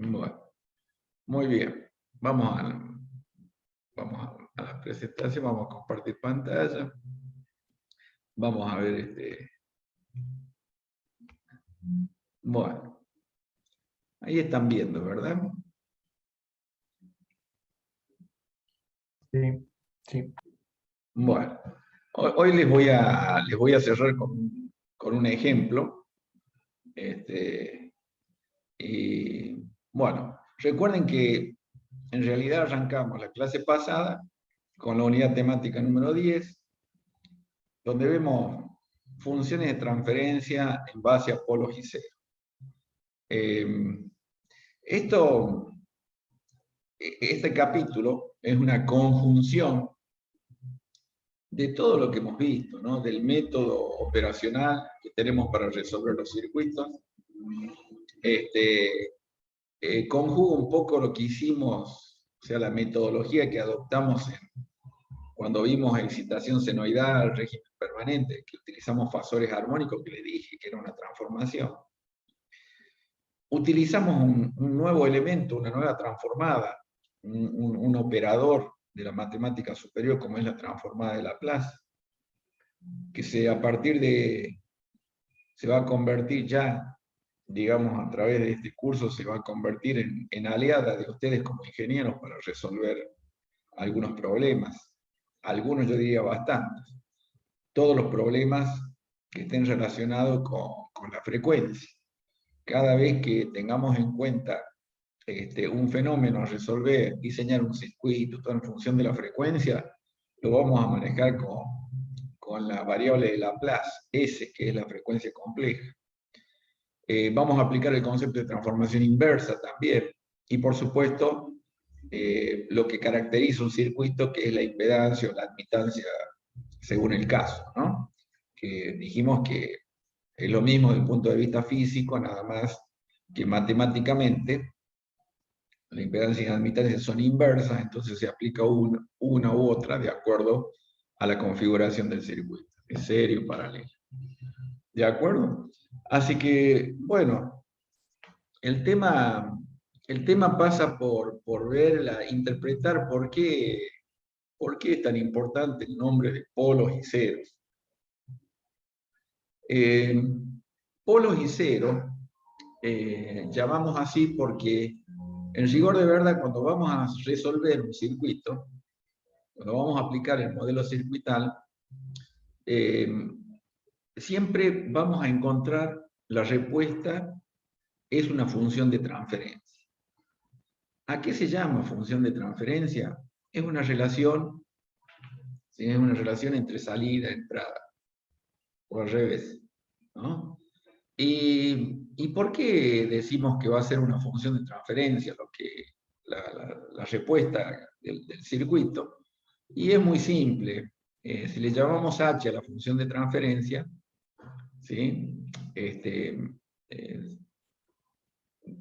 Bueno, muy bien. Vamos a la presentación, vamos a compartir pantalla. Vamos a ver Bueno, ahí están viendo, ¿verdad? Sí, sí. Bueno, hoy les voy a cerrar con un ejemplo. Y bueno, recuerden que en realidad arrancamos la clase pasada con la unidad temática número 10, donde vemos funciones de transferencia en base a polos y cero. Este capítulo es una conjunción de todo lo que hemos visto, ¿no? Del método operacional que tenemos para resolver los circuitos. Conjuga un poco lo que hicimos, o sea, la metodología que adoptamos cuando vimos excitación senoidal, régimen permanente, que utilizamos fasores armónicos, que les dije que era una transformación. Utilizamos un nuevo elemento, una nueva transformada, un operador de la matemática superior, como es la transformada de Laplace, que se va a convertir ya, digamos, a través de este curso, se va a convertir en aliada de ustedes como ingenieros para resolver algunos problemas. Algunos, yo diría, bastantes. Todos los problemas que estén relacionados con la frecuencia. Cada vez que tengamos en cuenta un fenómeno a resolver, diseñar un circuito, todo en función de la frecuencia, lo vamos a manejar con la variable de Laplace, S, que es la frecuencia compleja. Vamos a aplicar el concepto de transformación inversa también. Y por supuesto, lo que caracteriza un circuito, que es la impedancia o la admitancia según el caso, ¿no? Que dijimos que es lo mismo desde el punto de vista físico, nada más que matemáticamente la impedancia y la admitancia son inversas, entonces se aplica una u otra de acuerdo a la configuración del circuito, es serio, paralelo. ¿De acuerdo? Así que, bueno, el tema pasa por interpretar por qué es tan importante el nombre de polos y ceros. Polos y ceros llamamos así porque, en rigor de verdad, cuando vamos a resolver un circuito, cuando vamos a aplicar el modelo circuital, siempre vamos a encontrar la respuesta es una función de transferencia. ¿A qué se llama función de transferencia? Es una relación, ¿sí? Es una relación entre salida y entrada, o al revés, ¿no? ¿Y por qué decimos que va a ser una función de transferencia la respuesta del circuito? Y es muy simple. Si le llamamos h a la función de transferencia, ¿sí?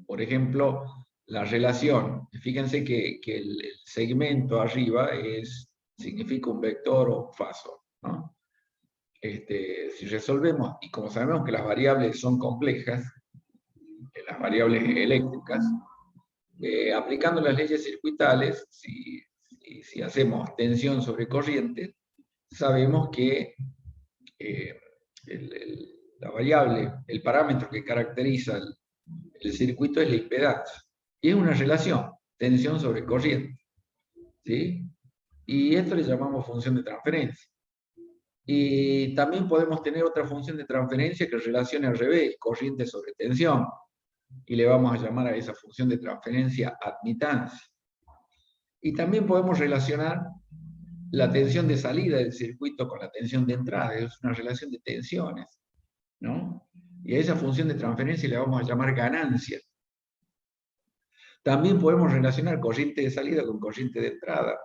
Por ejemplo, la relación, fíjense que el segmento arriba significa un vector o un fasor, ¿no? Si resolvemos, y como sabemos que las variables son complejas, las variables eléctricas, aplicando las leyes circuitales, si hacemos tensión sobre corriente, sabemos que la variable, el parámetro que caracteriza el circuito es la impedancia. Y es una relación, tensión sobre corriente. ¿Sí? Y esto le llamamos función de transferencia. Y también podemos tener otra función de transferencia que relacione al revés, corriente sobre tensión. Y le vamos a llamar a esa función de transferencia admitancia. Y también podemos relacionar la tensión de salida del circuito con la tensión de entrada. Es una relación de tensiones, ¿no? Y a esa función de transferencia le vamos a llamar ganancia. También podemos relacionar corriente de salida con corriente de entrada,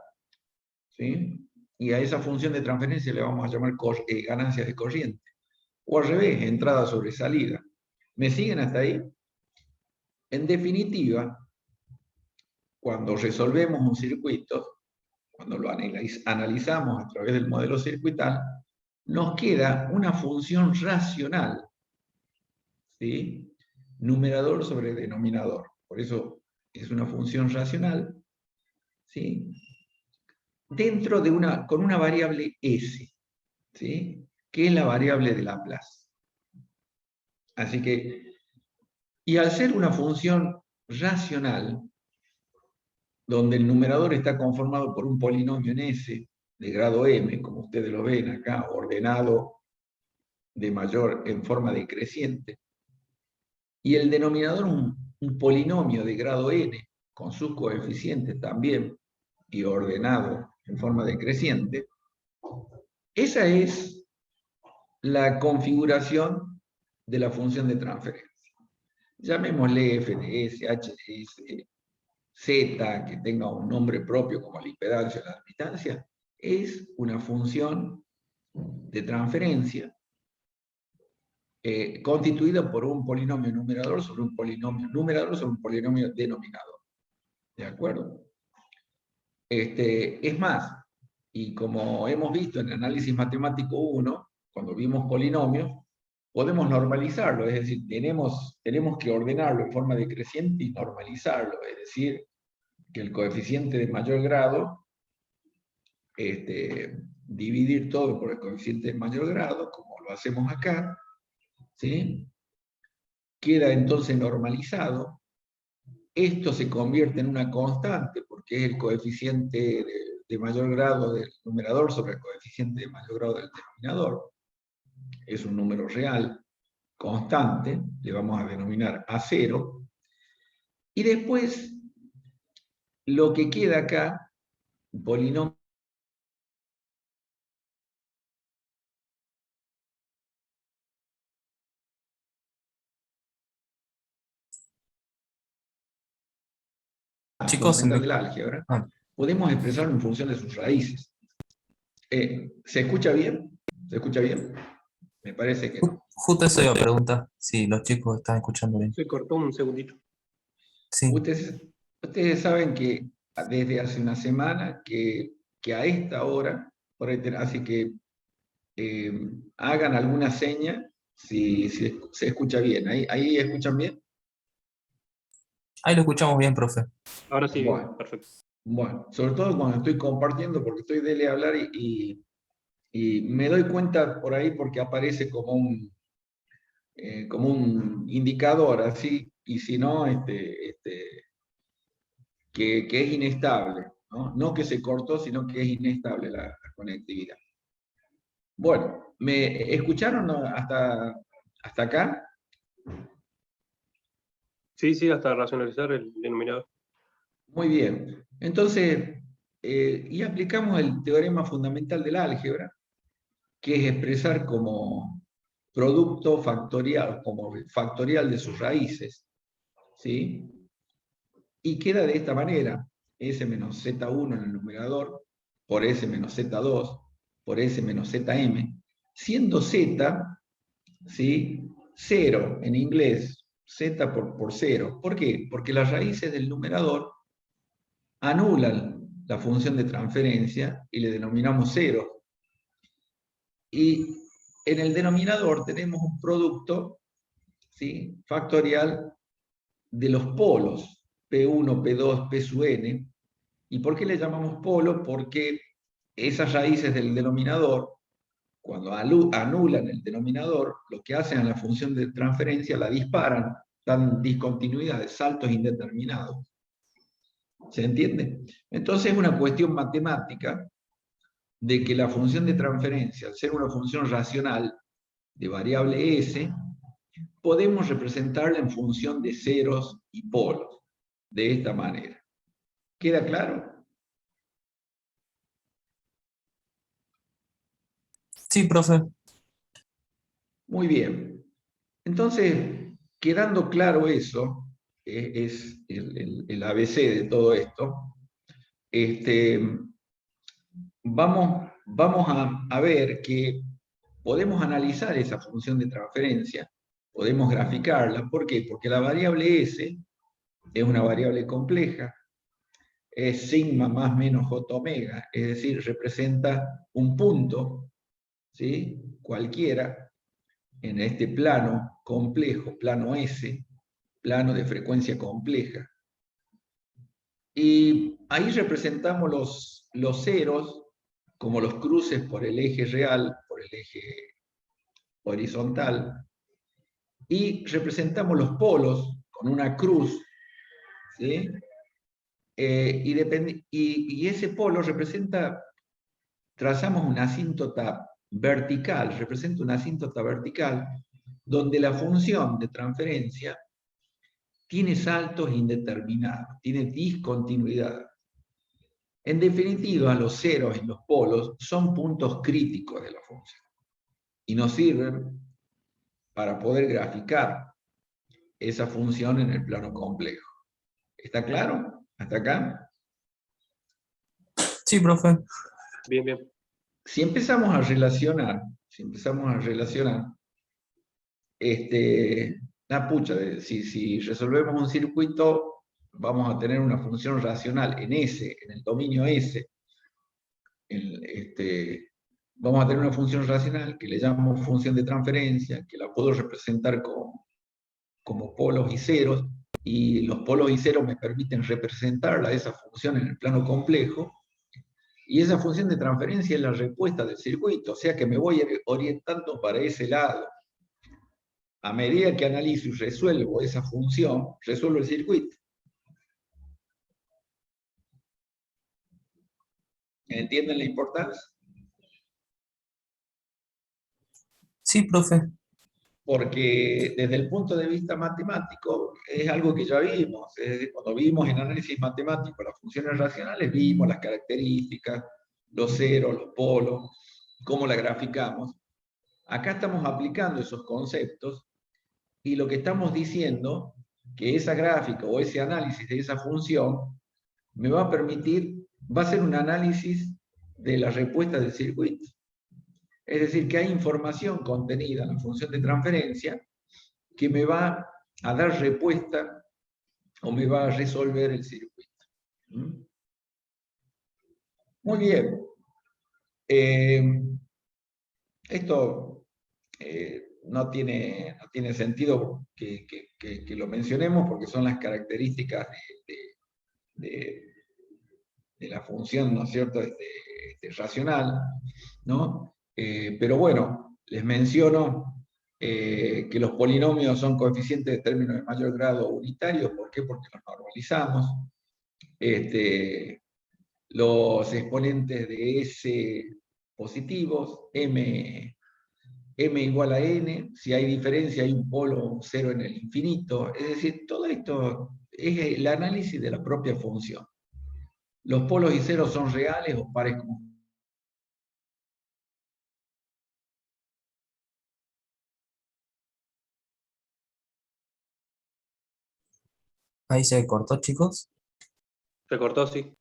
¿sí? Y a esa función de transferencia le vamos a llamar ganancia de corriente. O al revés, entrada sobre salida. ¿Me siguen hasta ahí? En definitiva, cuando resolvemos un circuito, cuando lo analizamos a través del modelo circuital, nos queda una función racional, ¿sí? Numerador sobre denominador. Por eso es una función racional, ¿sí? Dentro de con una variable S, ¿sí? Que es la variable de Laplace. Así que, y al ser una función racional, donde el numerador está conformado por un polinomio en S de grado m, como ustedes lo ven acá, ordenado en forma decreciente, y el denominador un polinomio de grado n, con sus coeficientes también, y ordenado en forma decreciente, esa es la configuración de la función de transferencia. Llamémosle f de s, h de s, z, que tenga un nombre propio como la impedancia o la admitancia, es una función de transferencia constituida por un polinomio numerador sobre un polinomio numerador sobre un polinomio denominador. ¿De acuerdo? Es más, y como hemos visto en el análisis matemático 1, cuando vimos polinomios, podemos normalizarlo, es decir, tenemos que ordenarlo en forma decreciente y normalizarlo, es decir, que el coeficiente de mayor grado, dividir todo por el coeficiente de mayor grado, como lo hacemos acá, ¿sí? Queda entonces normalizado. Esto se convierte en una constante, porque es el coeficiente de mayor grado del numerador sobre el coeficiente de mayor grado del denominador. Es un número real, constante, le vamos a denominar A0. Y después, lo que queda acá, un polinomio Chicos, fundamental del álgebra, podemos expresarlo en función de sus raíces. ¿Se escucha bien? ¿Se escucha bien? Me parece que no. Justo eso iba a preguntar, si los chicos están escuchando bien. Se cortó un segundito. Sí. Ustedes saben que desde hace una semana que a esta hora, así que hagan alguna seña si se escucha bien. ¿Ahí escuchan bien? Ahí lo escuchamos bien, profe. Ahora sí, Bueno, perfecto. bueno, sobre todo cuando estoy compartiendo, porque estoy dele a hablar y me doy cuenta por ahí porque aparece como un indicador, así, y si no, que es inestable, ¿no? No que se cortó, sino que es inestable la conectividad. Bueno, ¿me escucharon hasta acá? Sí, sí, hasta racionalizar el denominador. Muy bien. Entonces, y aplicamos el teorema fundamental del álgebra, que es expresar como producto factorial, como factorial de sus raíces, ¿sí? Y queda de esta manera, s menos z1 en el numerador, por s menos z2, por s menos zm, siendo z, ¿sí? 0 en inglés, z por 0. ¿Por qué? Porque las raíces del numerador anulan la función de transferencia y le denominamos 0. Y en el denominador tenemos un producto, ¿sí? Factorial de los polos, P1, P2, P sub n. ¿Y por qué le llamamos polo? Porque esas raíces del denominador, cuando anulan el denominador, lo que hacen a la función de transferencia la disparan, dan discontinuidades, saltos indeterminados. ¿Se entiende? Entonces es una cuestión matemática de que la función de transferencia, al ser una función racional de variable s, podemos representarla en función de ceros y polos, de esta manera. ¿Queda claro? Sí, profe. Muy bien. Entonces, quedando claro eso, es el ABC de todo esto, vamos a ver que podemos analizar esa función de transferencia, podemos graficarla. ¿Por qué? Porque la variable S es una variable compleja, es sigma más menos j omega, es decir, representa un punto, ¿sí? Cualquiera, en este plano complejo, plano S, plano de frecuencia compleja. Y ahí representamos los ceros como los cruces por el eje real, por el eje horizontal, y representamos los polos con una cruz, ¿sí? Y ese polo representa, trazamos una asíntota vertical, representa una asíntota vertical, donde la función de transferencia tiene saltos indeterminados, tiene discontinuidad. En definitiva, los ceros y los polos son puntos críticos de la función y nos sirven para poder graficar esa función en el plano complejo. ¿Está claro? ¿Hasta acá? Sí, profe. Bien, bien. Si empezamos a relacionar, si empezamos a relacionar, si resolvemos un circuito, vamos a tener una función racional en S, en el dominio S. Vamos a tener una función racional que le llamo función de transferencia, que la puedo representar como polos y ceros, y los polos y ceros me permiten representarla, esa función en el plano complejo, y esa función de transferencia es la respuesta del circuito, o sea que me voy orientando para ese lado. A medida que analizo y resuelvo esa función, resuelvo el circuito. ¿Entienden la importancia? Sí, profe. Porque desde el punto de vista matemático es algo que ya vimos. Es decir, cuando vimos en análisis matemático las funciones racionales, vimos las características, los ceros, los polos, cómo la graficamos. Acá estamos aplicando esos conceptos y lo que estamos diciendo, que esa gráfica o ese análisis de esa función me va a permitir, va a ser un análisis de la respuesta del circuito. Es decir, que hay información contenida en la función de transferencia que me va a dar respuesta o me va a resolver el circuito. ¿Mm? Muy bien. Esto no tiene sentido que lo mencionemos porque son las características de, de la función, ¿no es cierto?, racional, ¿no? Pero bueno, les menciono que los polinomios son coeficientes de términos de mayor grado unitarios. ¿Por qué? Porque los normalizamos. Los exponentes de S positivos, m igual a n, si hay diferencia hay un polo cero en el infinito. Es decir, todo esto es el análisis de la propia función. Los polos y ceros son reales o pares como. Ahí se cortó, chicos. Se cortó, sí.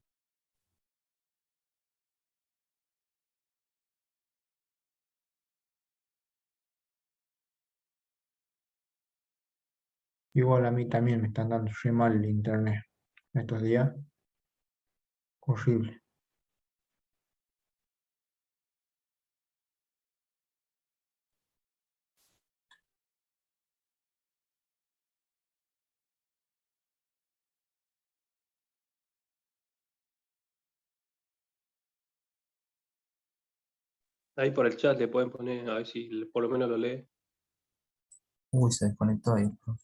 Igual a mí también me están dando re mal el internet estos días. Horrible. Ahí por el chat le pueden poner, a ver si por lo menos lo lee. Uy, se desconectó ahí, profe.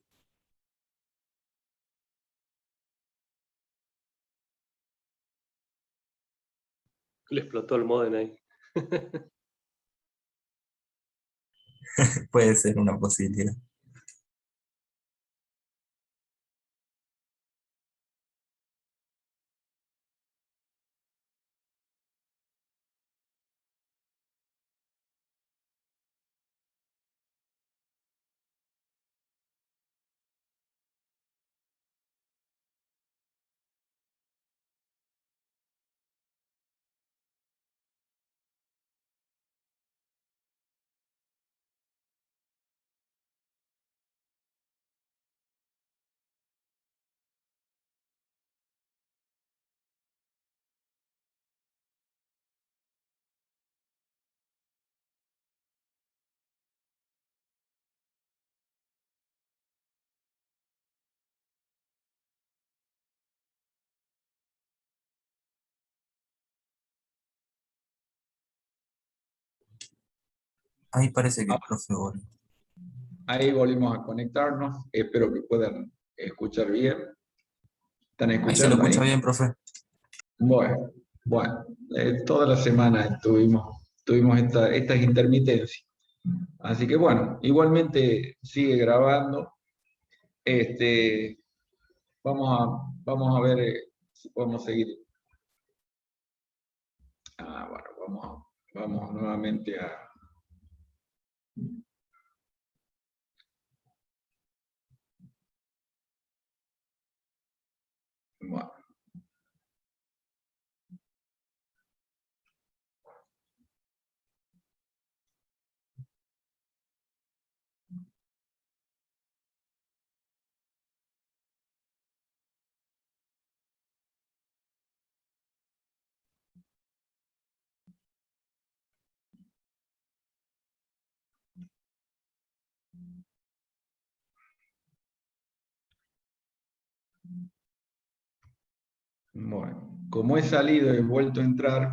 Le explotó el modem ahí. Puede ser una posibilidad. Ahí parece que el profe volvió. Ahí volvimos a conectarnos. Espero que puedan escuchar bien. ¿Están Ahí se lo escuchando escucha ahí? bien, profe. Bueno, toda la semana tuvimos estas intermitencias. Así que bueno, igualmente sigue grabando. Este, vamos a ver si podemos seguir. Bueno, vamos nuevamente a... Bueno, bueno, como he salido y he vuelto a entrar,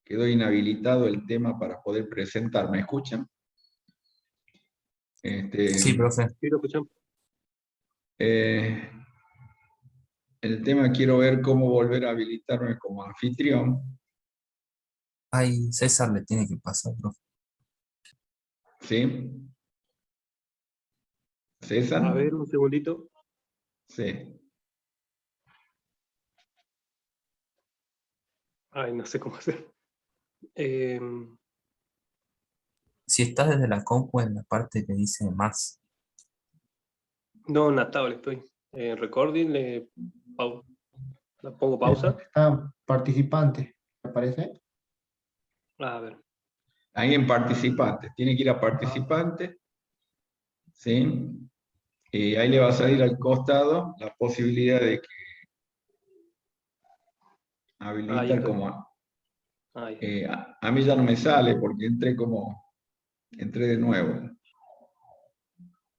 quedó inhabilitado el tema para poder presentar. ¿Me escuchan? Sí, profe. Sí, lo escuchamos. Eh, el tema quiero ver cómo volver a habilitarme como anfitrión. Ahí César le tiene que pasar, profe. ¿Sí? ¿César? A ver, un segundito. Sí. Ay, no sé cómo hacer. Eh, Si estás desde la compu, en la parte que dice más. no, en la tablet estoy. Recording, la pongo pausa. Está participante, ¿te parece? A ver. Ahí en participantes. Tiene que ir a participantes. ¿Sí? Y ahí le va a salir al costado la posibilidad de que Ahí habilitar estoy. como... Ahí. a mí ya no me sale porque entré de nuevo.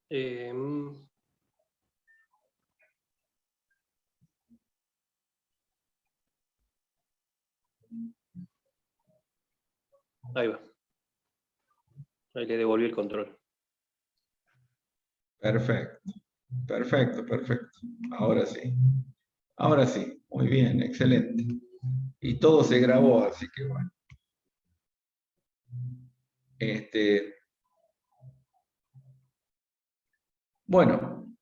Eh, Ahí va. Ahí le devolví el control. Perfecto, perfecto. Ahora sí. Ahora sí. Muy bien, excelente. Y todo se grabó, así que bueno. Bueno,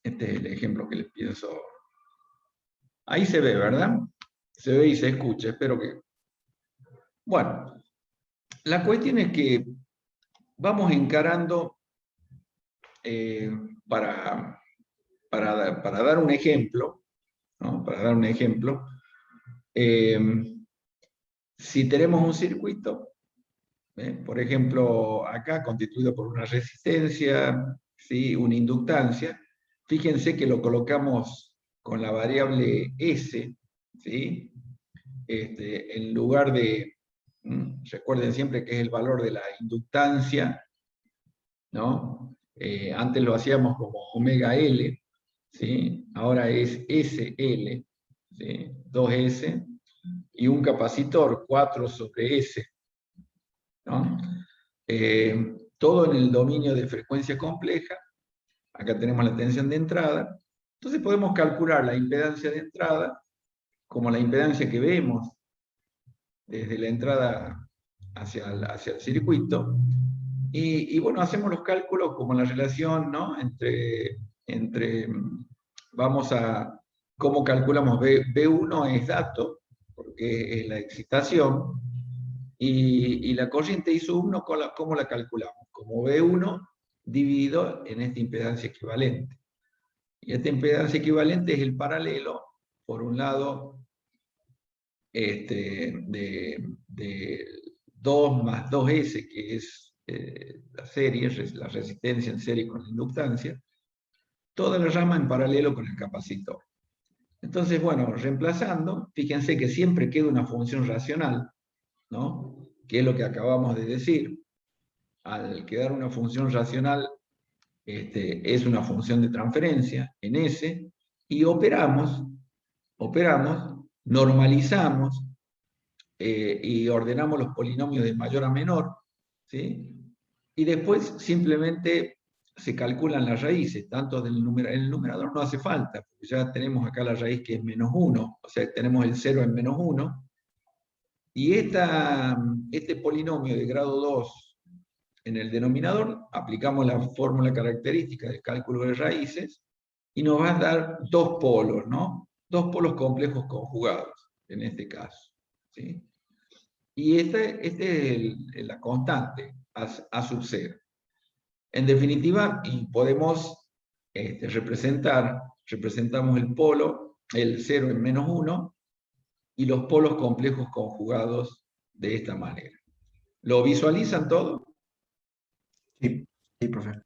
este es el ejemplo que les pienso. Ahí se ve, ¿verdad? Se ve y se escucha, espero que... Bueno, la cuestión es que vamos encarando eh, para, para dar un ejemplo, ¿no? Para dar un ejemplo, eh, si tenemos un circuito, por ejemplo, acá constituido por una resistencia, ¿sí? Una inductancia, fíjense que lo colocamos con la variable S, ¿sí? En lugar de, recuerden siempre que es el valor de la inductancia, ¿no? Antes lo hacíamos como omega L, ¿sí? Ahora es SL, ¿sí? 2S, y un capacitor 4 sobre S, ¿no? Todo en el dominio de frecuencia compleja. Acá tenemos la tensión de entrada. Entonces podemos calcular la impedancia de entrada como la impedancia que vemos desde la entrada hacia el circuito. Y bueno, hacemos los cálculos como la relación, ¿no? Vamos a, ¿cómo calculamos? B1 es dato, porque es la excitación, y la corriente I1, ¿cómo la calculamos? Como B1 dividido en esta impedancia equivalente. Y esta impedancia equivalente es el paralelo, por un lado, de 2 más 2S, que es la serie, la resistencia en serie con la inductancia, toda la rama en paralelo con el capacitor. Entonces, bueno, reemplazando, fíjense que siempre queda una función racional, ¿no? Que es lo que acabamos de decir. Al quedar una función racional, es una función de transferencia en S, y operamos, normalizamos y ordenamos los polinomios de mayor a menor, ¿sí? Y después simplemente se calculan las raíces, tanto en el numerador no hace falta, porque ya tenemos acá la raíz que es -1, o sea, tenemos el 0 en -1, y este polinomio de grado 2 en el denominador, aplicamos la fórmula característica del cálculo de raíces, y nos va a dar dos polos, ¿no? Dos polos complejos conjugados, en este caso, ¿sí? Y este es la constante, A sub 0. En definitiva, y podemos representamos el polo, el 0 en -1, y los polos complejos conjugados de esta manera. ¿Lo visualizan todo? Sí, sí, profe.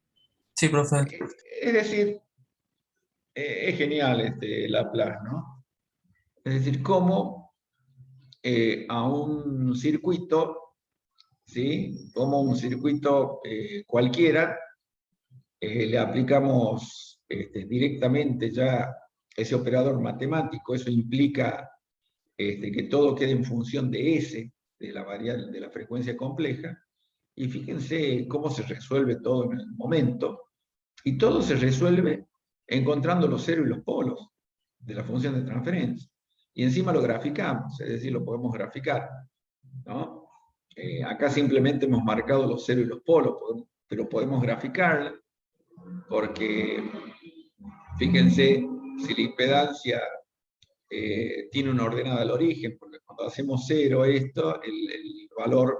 Sí, profe. Es decir, es genial Laplace, ¿no? Es decir, cómo a un circuito, ¿sí? Como un circuito cualquiera, le aplicamos directamente ya ese operador matemático. Eso implica que todo quede en función de S, de la variable, de la frecuencia compleja, y fíjense cómo se resuelve todo en el momento, y todo se resuelve encontrando los ceros y los polos de la función de transferencia. Y encima lo graficamos, es decir, lo podemos graficar, ¿no? Acá simplemente hemos marcado los ceros y los polos, pero podemos graficarla, porque fíjense si la impedancia tiene una ordenada al origen, porque cuando hacemos 0 esto, el valor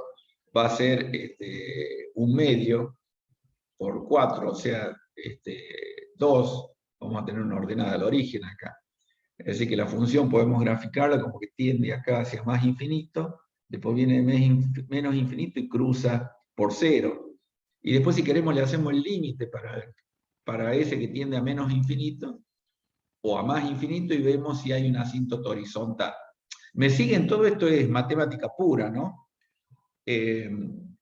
va a ser un medio por 4, o sea, 2, vamos a tener una ordenada al origen acá. Es decir, que la función podemos graficarla como que tiende acá hacia más infinito, después viene menos infinito y cruza por 0. Y después si queremos le hacemos el límite para ese que tiende a menos infinito, o a más infinito, y vemos si hay una asíntota horizontal. ¿Me siguen? Todo esto es matemática pura, ¿no?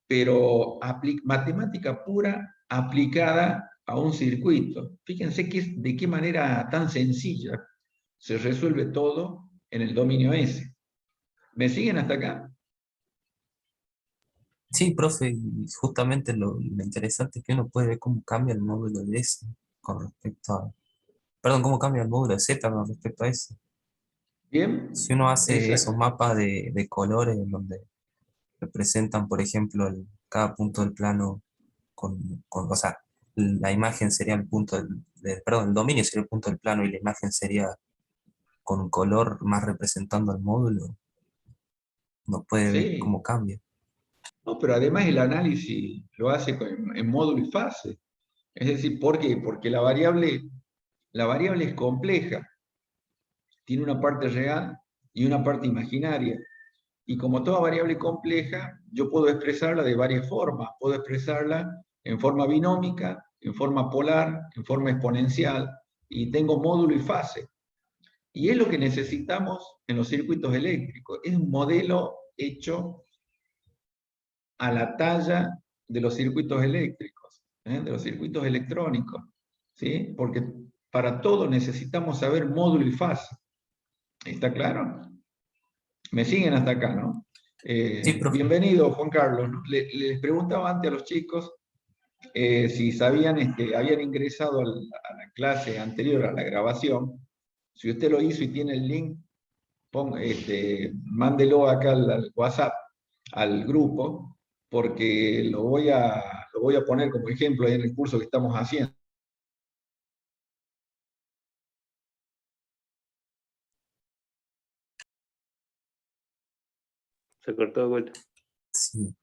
Pero matemática pura aplicada a un circuito. Fíjense de qué manera tan sencilla se resuelve todo en el dominio S. ¿Me siguen hasta acá? Sí, profe, y justamente lo interesante es que uno puede ver cómo cambia el módulo de S con respecto a... Perdón, cómo cambia el módulo de Z con respecto a S. Bien, Si uno hace esos exacto. mapas de colores en donde representan, por ejemplo, cada punto del plano o sea, la imagen sería el punto perdón, el dominio sería el punto del plano y la imagen sería con un color más representando al módulo, uno puede ver cómo Sí. cambia. No, pero además el análisis lo hace en módulo y fase. Es decir, ¿por qué? Porque la variable es compleja. Tiene una parte real y una parte imaginaria. Y como toda variable compleja, yo puedo expresarla de varias formas. Puedo expresarla en forma binómica, en forma polar, en forma exponencial, y tengo módulo y fase. Y es lo que necesitamos en los circuitos eléctricos. Es un modelo hecho a la talla de los circuitos eléctricos, de los circuitos electrónicos, ¿sí? Porque para todo necesitamos saber módulo y fase. ¿Está claro? Me siguen hasta acá, ¿no? Sí, profe. Bienvenido, Juan Carlos. Les preguntaba antes a los chicos si sabían, habían ingresado a la clase anterior, a la grabación. Si usted lo hizo y tiene el link, mándelo acá al WhatsApp, al grupo, porque lo voy a poner como ejemplo ahí en el curso que estamos haciendo. Se cortó de vuelta. Sí.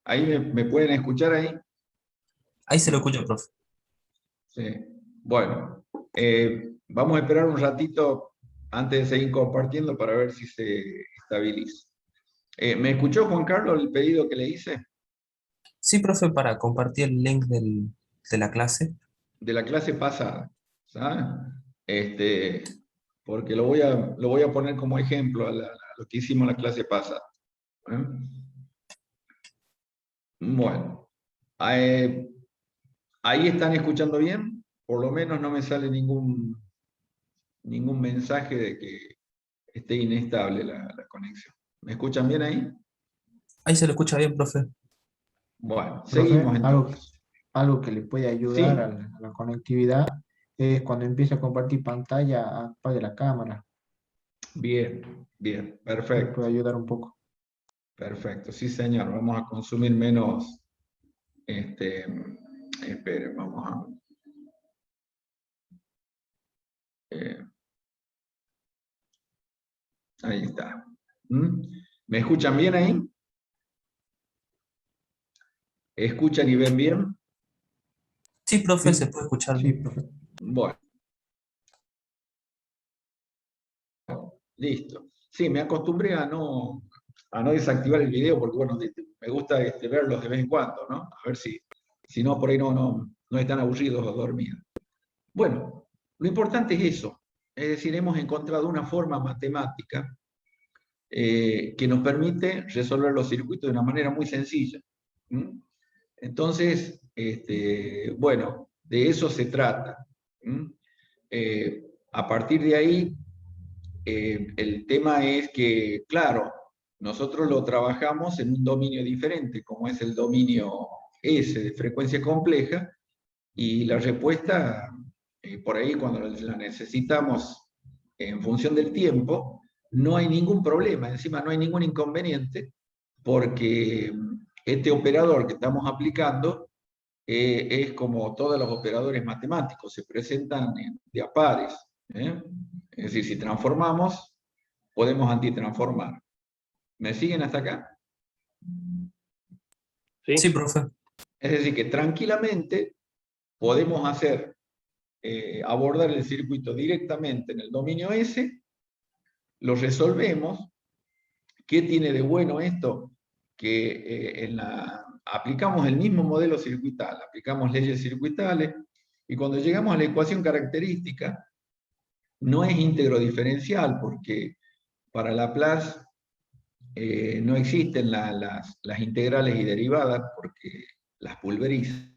Ahí me pueden escuchar ahí. Ahí se lo escucho, profe. Sí. Bueno, vamos a esperar un ratito antes de seguir compartiendo para ver si se estabiliza. ¿Me escuchó, Juan Carlos, el pedido que le hice? Sí, profe, para compartir el link de la clase. De la clase pasada, ¿sabes? Este, porque lo voy a poner como ejemplo a lo que hicimos en la clase pasada. ¿Eh? Bueno, ahí están escuchando bien, por lo menos no me sale ningún mensaje de que esté inestable la conexión. ¿Me escuchan bien ahí? Ahí se lo escucha bien, profe. Bueno, Profe, seguimos entonces. algo que le puede ayudar Sí, a la conectividad es cuando empieza a compartir pantalla, apague la cámara. bien, bien, Le puede perfecto, ayudar un poco. perfecto. Sí, señor, vamos a consumir menos, esperen, vamos a... eh, ahí está. ¿Mm? ¿Me escuchan bien ahí? ¿Escuchan y ven bien? Sí, profe, se Sí, puede escuchar sí, bien. profe. Bueno, listo. Sí, me acostumbré a no desactivar el video porque, bueno, me gusta verlos de vez en cuando, ¿no? A ver si no, por ahí no están aburridos o dormidos. Bueno, lo importante es eso. Es decir, hemos encontrado una forma matemática que nos permite resolver los circuitos de una manera muy sencilla. ¿Mm? Entonces, bueno, de eso se trata. ¿Mm? A partir de ahí, el tema es que, claro, nosotros lo trabajamos en un dominio diferente, como es el dominio S de frecuencia compleja, y la respuesta, por ahí cuando la necesitamos en función del tiempo, no hay ningún problema, encima no hay ningún inconveniente, porque este operador que estamos aplicando es como todos los operadores matemáticos, se presentan de a pares. ¿Eh? Es decir, si transformamos, podemos antitransformar. ¿Me siguen hasta acá? Sí, Sí, profe. Es decir, que tranquilamente podemos abordar el circuito directamente en el dominio S, lo resolvemos. ¿Qué tiene de bueno esto? Que aplicamos el mismo modelo circuital, aplicamos leyes circuitales, y cuando llegamos a la ecuación característica, no es íntegro diferencial, porque para Laplace no existen las integrales y derivadas, porque las pulveriza.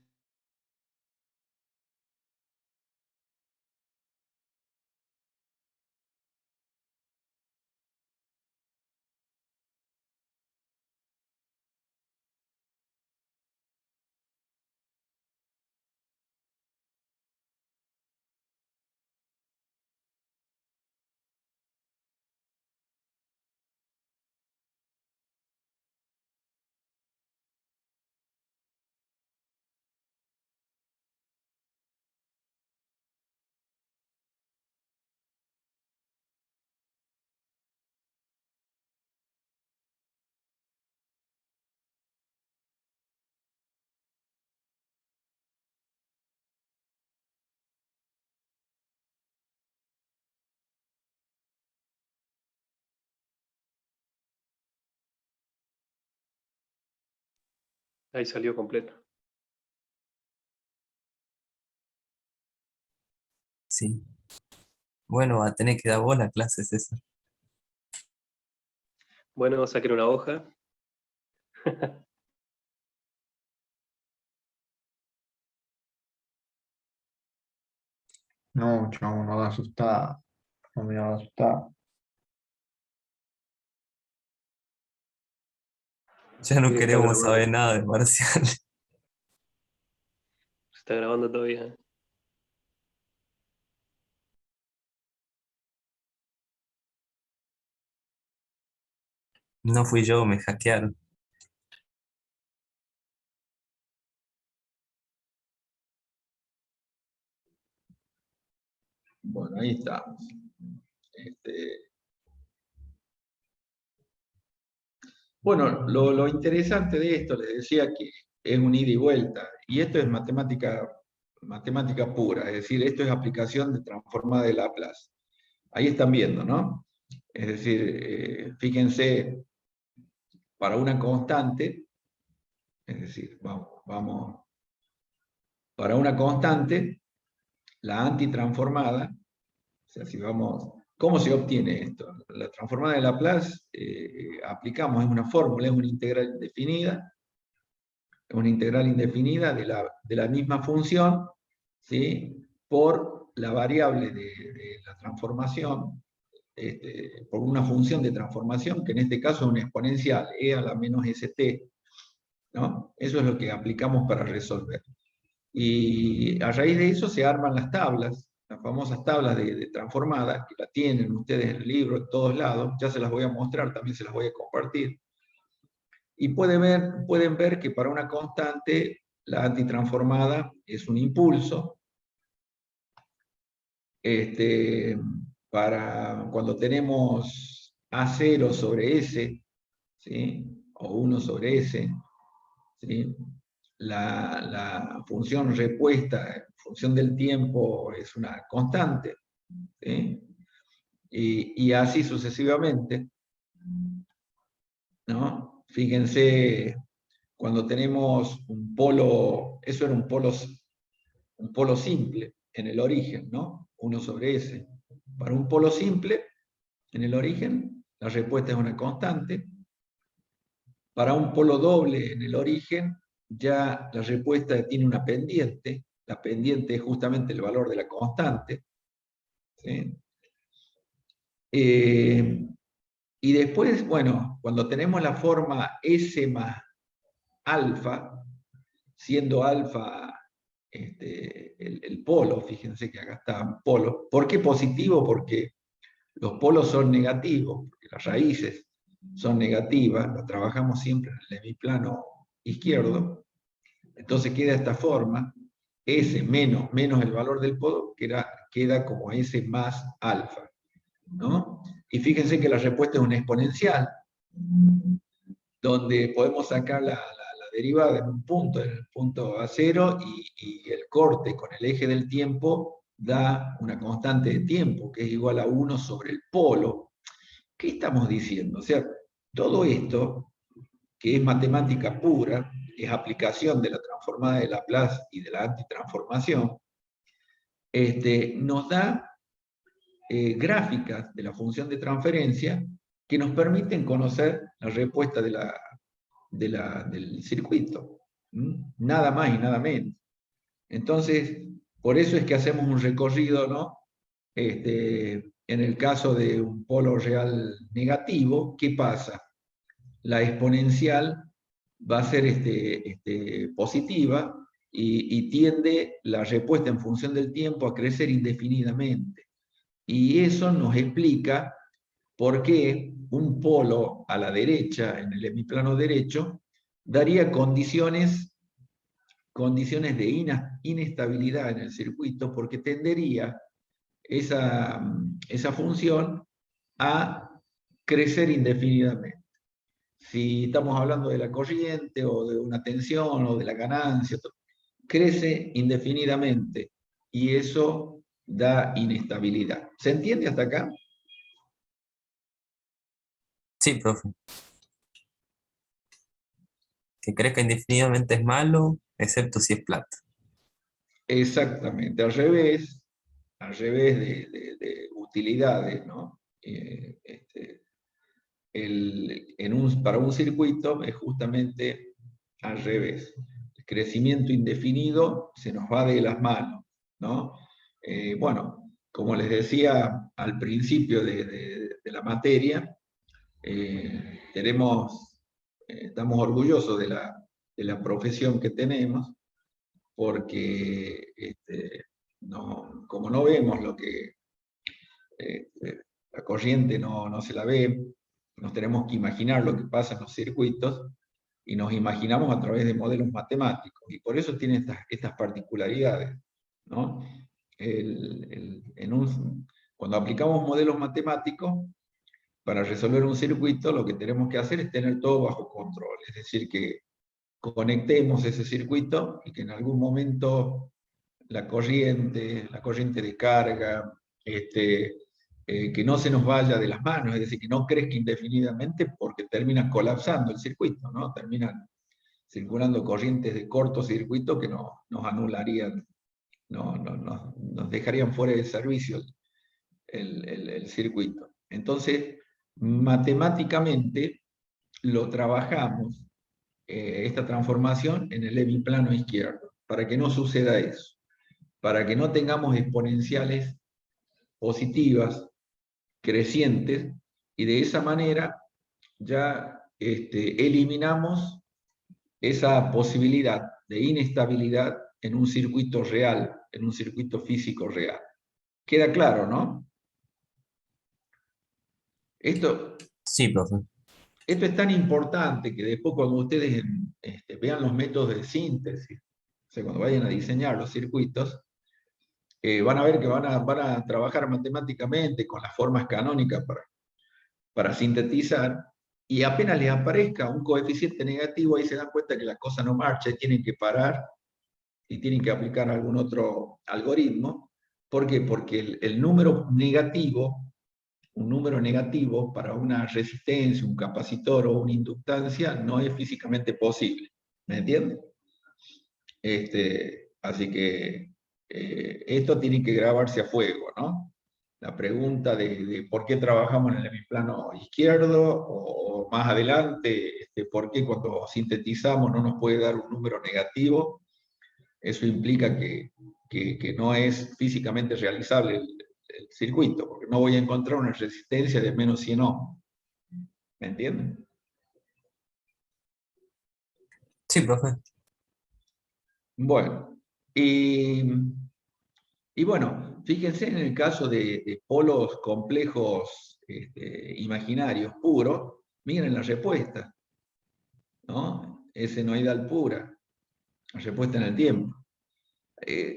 ahí salió completo. Sí. Bueno, va a tener que dar vos la clase, César. Bueno, saquen una hoja. No, chamo, no da asustada. No me da asustada. Ya no Sí, está queremos saber grabando. nada de Marcial. Se está grabando todavía. No fui yo, me hackearon. Bueno, ahí estamos. Este, bueno, lo interesante de esto, les decía que es un ida y vuelta, y esto es matemática pura, es decir, esto es aplicación de transformada de Laplace. Ahí están viendo, ¿no? Es decir, fíjense, para una constante, es decir, para una constante, la antitransformada, o sea, si vamos ¿Cómo se obtiene esto? La transformada de Laplace aplicamos, es una fórmula, es una integral indefinida de la misma función, ¿sí? Por la variable de la transformación, por una función de transformación, que en este caso es una exponencial, e a la menos st, ¿no? Eso es lo que aplicamos para resolver. Y a raíz de eso se arman las tablas, las famosas tablas de transformada, que la tienen ustedes en el libro, en todos lados, ya se las voy a mostrar, también se las voy a compartir. Y pueden ver que para una constante, la antitransformada es un impulso. Para cuando tenemos A0 sobre S, ¿sí? O 1 sobre S, ¿sí? La función repuesta en función del tiempo es una constante, ¿sí? Y así sucesivamente, ¿no? Fíjense, cuando tenemos un polo, eso era un polo simple en el origen, ¿no? 1 sobre S. Para un polo simple, en el origen, la respuesta es una constante. Para un polo doble en el origen, ya la respuesta tiene una pendiente. La pendiente es justamente el valor de la constante, ¿sí? Y después, bueno, cuando tenemos la forma S más alfa, siendo alfa el polo, fíjense que acá está polo. ¿Por qué positivo? Porque los polos son negativos, porque las raíces son negativas, las trabajamos siempre en el hemiplano izquierdo, entonces queda esta forma, S menos el valor del polo, queda como S más alfa, ¿no? Y fíjense que la respuesta es una exponencial, donde podemos sacar la derivada en el punto A0, y el corte con el eje del tiempo da una constante de tiempo, que es igual a 1 sobre el polo. ¿Qué estamos diciendo? O sea, todo esto, que es matemática pura, es aplicación de la transformada de Laplace y de la antitransformación, nos da gráficas de la función de transferencia que nos permiten conocer la respuesta del circuito. Nada más y nada menos. Entonces, por eso es que hacemos un recorrido, ¿no? En el caso de un polo real negativo, ¿qué pasa? La exponencial va a ser positiva y tiende la respuesta en función del tiempo a crecer indefinidamente. Y eso nos explica por qué un polo a la derecha, en el hemiplano derecho, daría condiciones de inestabilidad en el circuito, porque tendería esa función a crecer indefinidamente. Si estamos hablando de la corriente o de una tensión o de la ganancia, crece indefinidamente y eso da inestabilidad. ¿Se entiende hasta acá? Sí, profe. Que crezca indefinidamente es malo, excepto si es plata. Exactamente, al revés de utilidades, ¿no? Para un circuito es justamente al revés. El crecimiento indefinido se nos va de las manos, ¿no? Bueno, como les decía al principio de la materia, estamos orgullosos de la profesión que tenemos, porque como no vemos lo que la corriente no se la ve, nos tenemos que imaginar lo que pasa en los circuitos, y nos imaginamos a través de modelos matemáticos, y por eso tiene estas particularidades, ¿no? Cuando aplicamos modelos matemáticos, para resolver un circuito, lo que tenemos que hacer es tener todo bajo control, es decir, que conectemos ese circuito y que en algún momento la corriente de carga, que no se nos vaya de las manos, es decir, que no crezca indefinidamente, porque termina colapsando el circuito, ¿no? Terminan circulando corrientes de cortocircuito que nos anularían, nos dejarían fuera de servicio el circuito. Entonces, matemáticamente lo trabajamos, esta transformación, en el ebiplano izquierdo, para que no suceda eso, para que no tengamos exponenciales positivas, crecientes, y de esa manera ya eliminamos esa posibilidad de inestabilidad en un circuito real, en un circuito físico real. ¿Queda claro, no? Esto Sí, profe. es tan importante que después cuando ustedes vean los métodos de síntesis, o sea, cuando vayan a diseñar los circuitos, van a ver que van a trabajar matemáticamente con las formas canónicas para sintetizar, y apenas les aparezca un coeficiente negativo, ahí se dan cuenta que la cosa no marcha y tienen que parar y tienen que aplicar algún otro algoritmo. ¿Por qué? Porque el número negativo, un número negativo para una resistencia, un capacitor o una inductancia no es físicamente posible. ¿Me entienden? Así que esto tiene que grabarse a fuego, ¿no? La pregunta de por qué trabajamos en el hemisplano izquierdo, o más adelante, por qué cuando sintetizamos no nos puede dar un número negativo, eso implica que no es físicamente realizable el circuito, porque no voy a encontrar una resistencia de menos 100 ohms. ¿Me entienden? Sí, profe. Bueno, y bueno, fíjense en el caso de polos complejos imaginarios puros, miren la respuesta, ¿no? Es senoidal pura, la respuesta en el tiempo.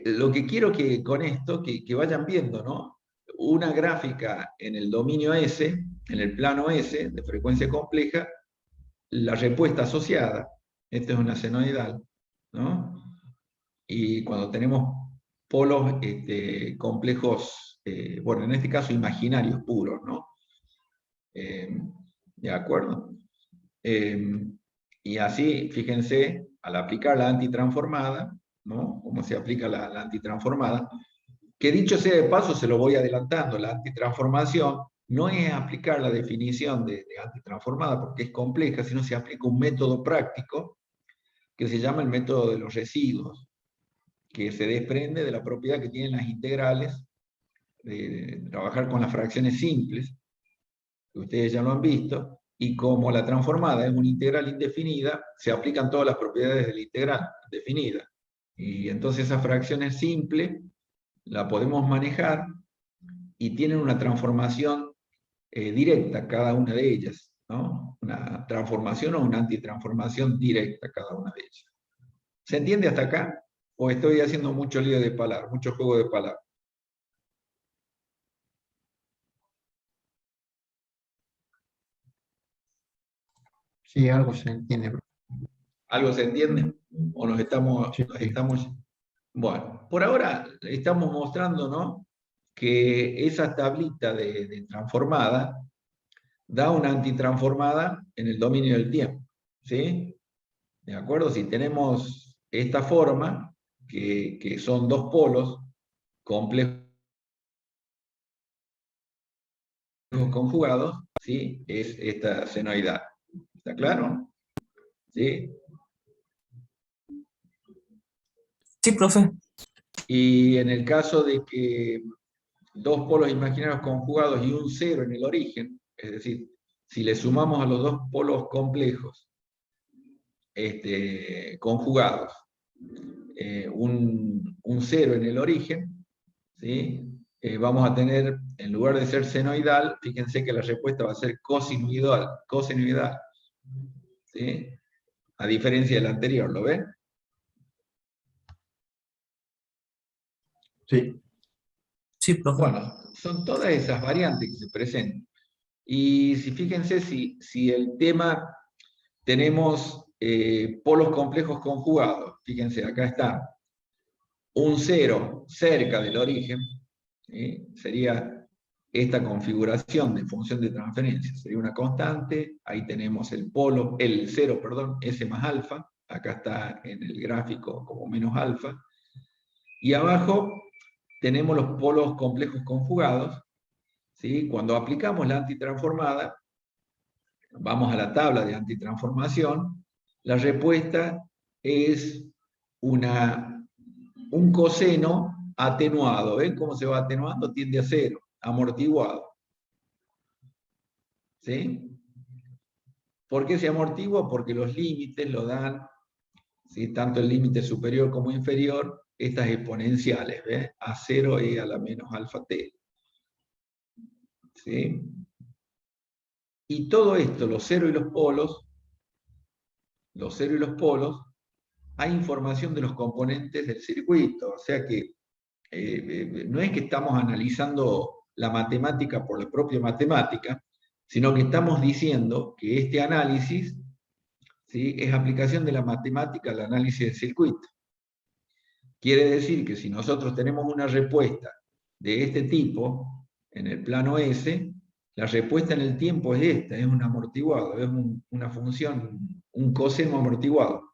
Lo que quiero que con esto, que vayan viendo, ¿no? Una gráfica en el dominio S, en el plano S, de frecuencia compleja, la respuesta asociada, esta es una senoidal, ¿no? Y cuando tenemos polos complejos, bueno, en este caso imaginarios puros, ¿no? ¿De acuerdo? Y así, fíjense, al aplicar la antitransformada, ¿no? Cómo se aplica la antitransformada, que dicho sea de paso, se lo voy adelantando, la antitransformación no es aplicar la definición de antitransformada porque es compleja, sino se aplica un método práctico que se llama el método de los residuos, que se desprende de la propiedad que tienen las integrales, de trabajar con las fracciones simples, que ustedes ya lo han visto, y como la transformada es una integral indefinida, se aplican todas las propiedades de la integral definida. Y entonces esa fracción es simple, la podemos manejar, y tienen una transformación directa cada una de ellas, ¿no? Una transformación o una antitransformación directa cada una de ellas. ¿Se entiende hasta acá? ¿O estoy haciendo mucho lío de palabras, mucho juego de palabras? Sí, algo se entiende, profe. ¿Algo se entiende? ¿O nos Sí, estamos... Bueno, por ahora estamos mostrando, ¿no?, que esa tablita de transformada da una antitransformada en el dominio del tiempo, ¿sí? ¿De acuerdo? Si tenemos esta forma, que son dos polos complejos conjugados, ¿sí? Es esta senoidal. ¿Está claro? ¿Sí? Sí, profe. Y en el caso de que dos polos imaginarios conjugados y un cero en el origen, es decir, si le sumamos a los dos polos complejos conjugados un cero en el origen, ¿sí? Vamos a tener, en lugar de ser senoidal, fíjense que la respuesta va a ser cosenoidal, ¿sí? A diferencia del anterior, ¿lo ven? sí. Sí, profe. Bueno, son todas esas variantes que se presentan. Y si fíjense, si el tema tenemos polos complejos conjugados, fíjense, acá está un cero cerca del origen, ¿sí? Sería esta configuración de función de transferencia, sería una constante, ahí tenemos el polo, el cero, perdón, S más alfa, acá está en el gráfico como menos alfa, y abajo tenemos los polos complejos conjugados, ¿sí? Cuando aplicamos la antitransformada, vamos a la tabla de antitransformación, la respuesta es un coseno atenuado. ¿Ven cómo se va atenuando? Tiende a cero, amortiguado. ¿Sí? ¿Por qué se amortigua? Porque los límites lo dan, ¿sí? Tanto el límite superior como inferior, estas exponenciales, ¿ves? A 0 e a la menos alfa t. ¿Sí? Y todo esto, los ceros y los polos, hay información de los componentes del circuito. O sea que no es que estamos analizando la matemática por la propia matemática, sino que estamos diciendo que este análisis, ¿sí?, es aplicación de la matemática al análisis del circuito. Quiere decir que si nosotros tenemos una respuesta de este tipo en el plano S, la respuesta en el tiempo es esta, es un amortiguado, es una función, un coseno amortiguado.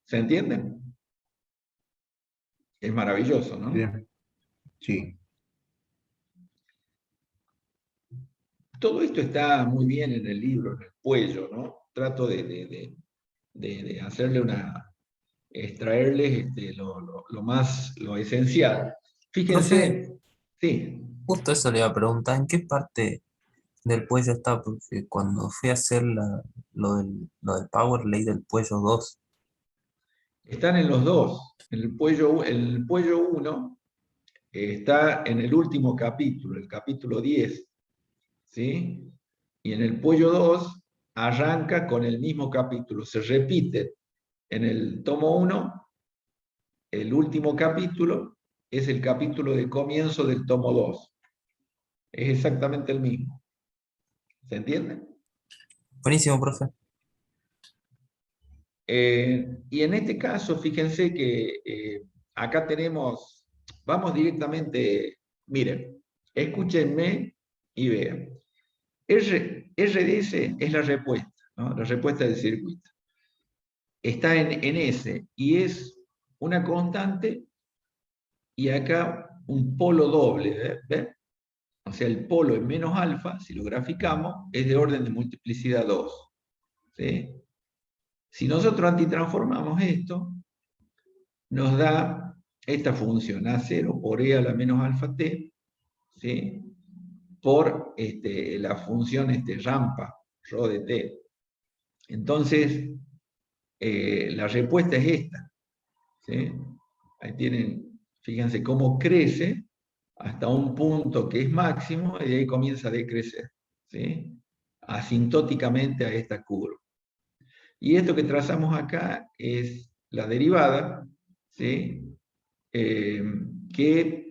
¿Se entiende? Es maravilloso, ¿no? Bien. Sí. Todo esto está muy bien en el libro, en el Puello, ¿no? Trato de hacerle extraerles lo esencial. Fíjense, Profe, sí, justo eso le iba a preguntar, ¿en qué parte del Puello está? Porque cuando fui a hacer lo del Power, leí del Puello 2. están en los dos. El Puello 1 está en el último capítulo, el capítulo 10, ¿sí? Y en el Puello 2 arranca con el mismo capítulo, se repite en el tomo 1, el último capítulo es el capítulo de comienzo del tomo 2. Es exactamente el mismo. ¿Se entiende? Buenísimo, profe. Y en este caso, fíjense que acá tenemos, vamos directamente, miren, escúchenme y vean. RDS es la respuesta, ¿no? La respuesta del circuito. Está en S y es una constante y acá un polo doble, ¿ven? O sea, el polo en menos alfa, si lo graficamos, es de orden de multiplicidad 2. ¿Sí? Si nosotros antitransformamos esto, nos da esta función A0 por E a la menos alfa t, ¿sí?, por la función rampa, ρ de t. Entonces, la respuesta es esta. ¿Sí? Ahí tienen, fíjense cómo crece hasta un punto que es máximo y de ahí comienza a decrecer, ¿sí?, asintóticamente a esta curva. Y esto que trazamos acá es la derivada, ¿sí?, que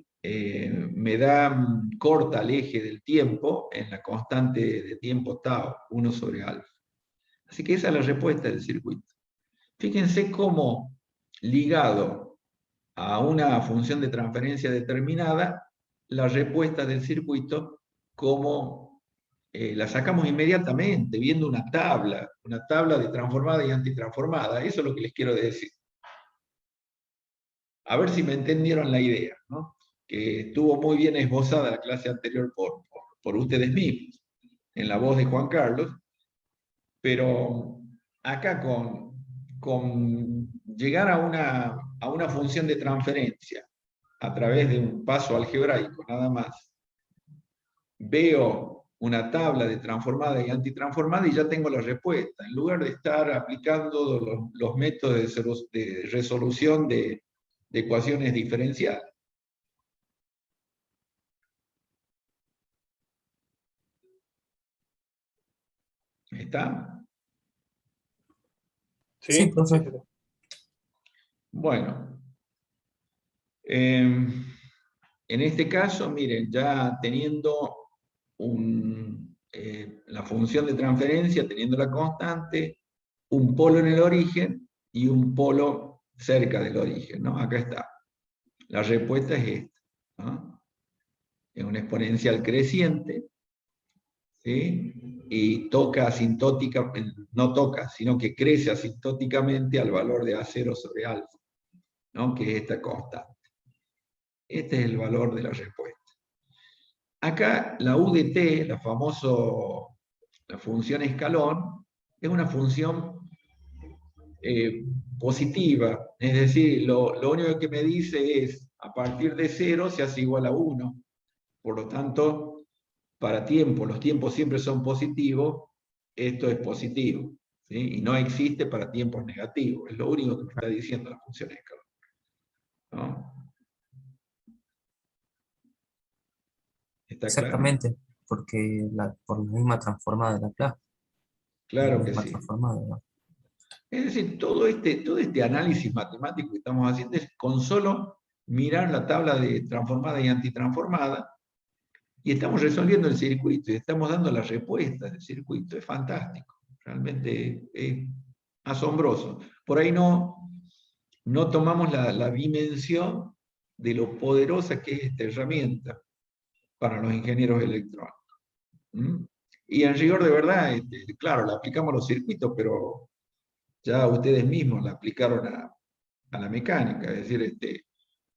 corta el eje del tiempo en la constante de tiempo tau, 1 sobre alfa. Así que esa es la respuesta del circuito. Fíjense cómo, ligado a una función de transferencia determinada, la respuesta del circuito, como la sacamos inmediatamente, viendo una tabla de transformada y antitransformada. Eso es lo que les quiero decir. A ver si me entendieron la idea, ¿no? Que estuvo muy bien esbozada la clase anterior por ustedes mismos, en la voz de Juan Carlos, pero acá con llegar a una función de transferencia a través de un paso algebraico nada más, veo una tabla de transformada y antitransformada y ya tengo la respuesta, en lugar de estar aplicando los métodos de resolución de ecuaciones diferenciales. ¿Está? Sí, Sí, sí, profe. sí. Bueno, en este caso, miren, ya teniendo la función de transferencia, teniendo la constante, un polo en el origen y un polo cerca del origen, ¿no? Acá está. La respuesta es esta, ¿no? Es una exponencial creciente, ¿sí? Y toca asintótica, no toca, sino que crece asintóticamente al valor de A0 sobre alfa, ¿no?, que es esta constante. Este es el valor de la respuesta. Acá la UDT, la función escalón, es una función positiva. Es decir, lo único que me dice es, a partir de 0 se hace igual a 1. Por lo tanto, para tiempo, los tiempos siempre son positivos, esto es positivo, ¿sí? Y no existe para tiempos negativos. Es lo único que me está diciendo la función escalón, ¿no? ¿Está claro? Exactamente, porque por la misma transformada de Laplace. La Claro que misma sí. transformada, ¿no? Es decir, todo este análisis matemático que estamos haciendo es con solo mirar la tabla de transformada y antitransformada, y estamos resolviendo el circuito, y estamos dando las respuestas del circuito. Es fantástico, realmente es asombroso. Por ahí no tomamos la dimensión de lo poderosa que es esta herramienta para los ingenieros electrónicos. ¿Mm? Y en rigor de verdad, claro, la aplicamos a los circuitos, pero ya ustedes mismos la aplicaron a la mecánica. Es decir,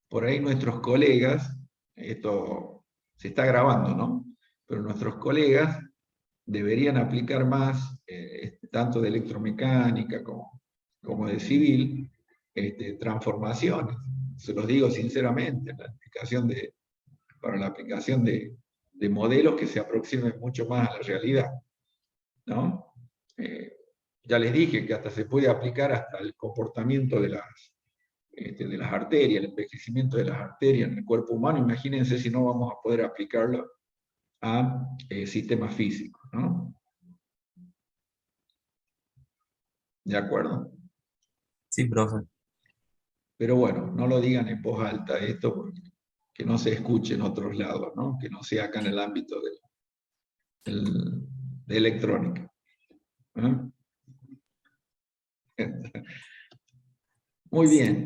por ahí nuestros colegas, esto se está grabando, ¿no? Pero nuestros colegas deberían aplicar más, tanto de electromecánica como de civil, transformaciones. Se los digo sinceramente, para la aplicación de modelos que se aproximen mucho más a la realidad, ¿no? Ya les dije que hasta se puede aplicar hasta el comportamiento de las arterias, el envejecimiento de las arterias en el cuerpo humano. Imagínense si no vamos a poder aplicarlo a sistemas físicos, ¿no? ¿De acuerdo? Sí, profe. Pero bueno, no lo digan en voz alta esto, porque que no se escuche en otros lados, ¿no? Que no sea acá en el ámbito de electrónica. ¿Eh? Muy bien.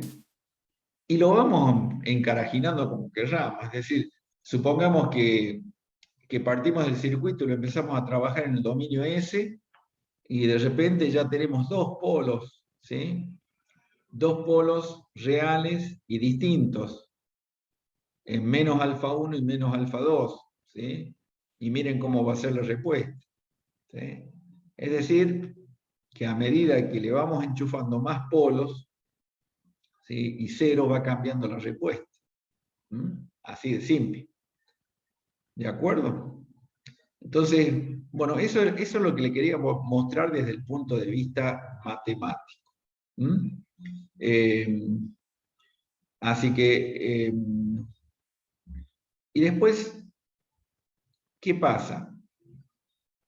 Y lo vamos encarajinando como querramos. Es decir, supongamos que partimos del circuito y lo empezamos a trabajar en el dominio S, y de repente ya tenemos dos polos, ¿sí? Dos polos reales y distintos, en menos alfa 1 y menos alfa 2, ¿sí? Y miren cómo va a ser la respuesta, ¿sí? Es decir, que a medida que le vamos enchufando más polos, ¿sí? Y 0 va cambiando la respuesta. Así de simple. ¿De acuerdo? Entonces, bueno, eso es lo que le quería mostrar desde el punto de vista matemático. Así que, y después, ¿qué pasa?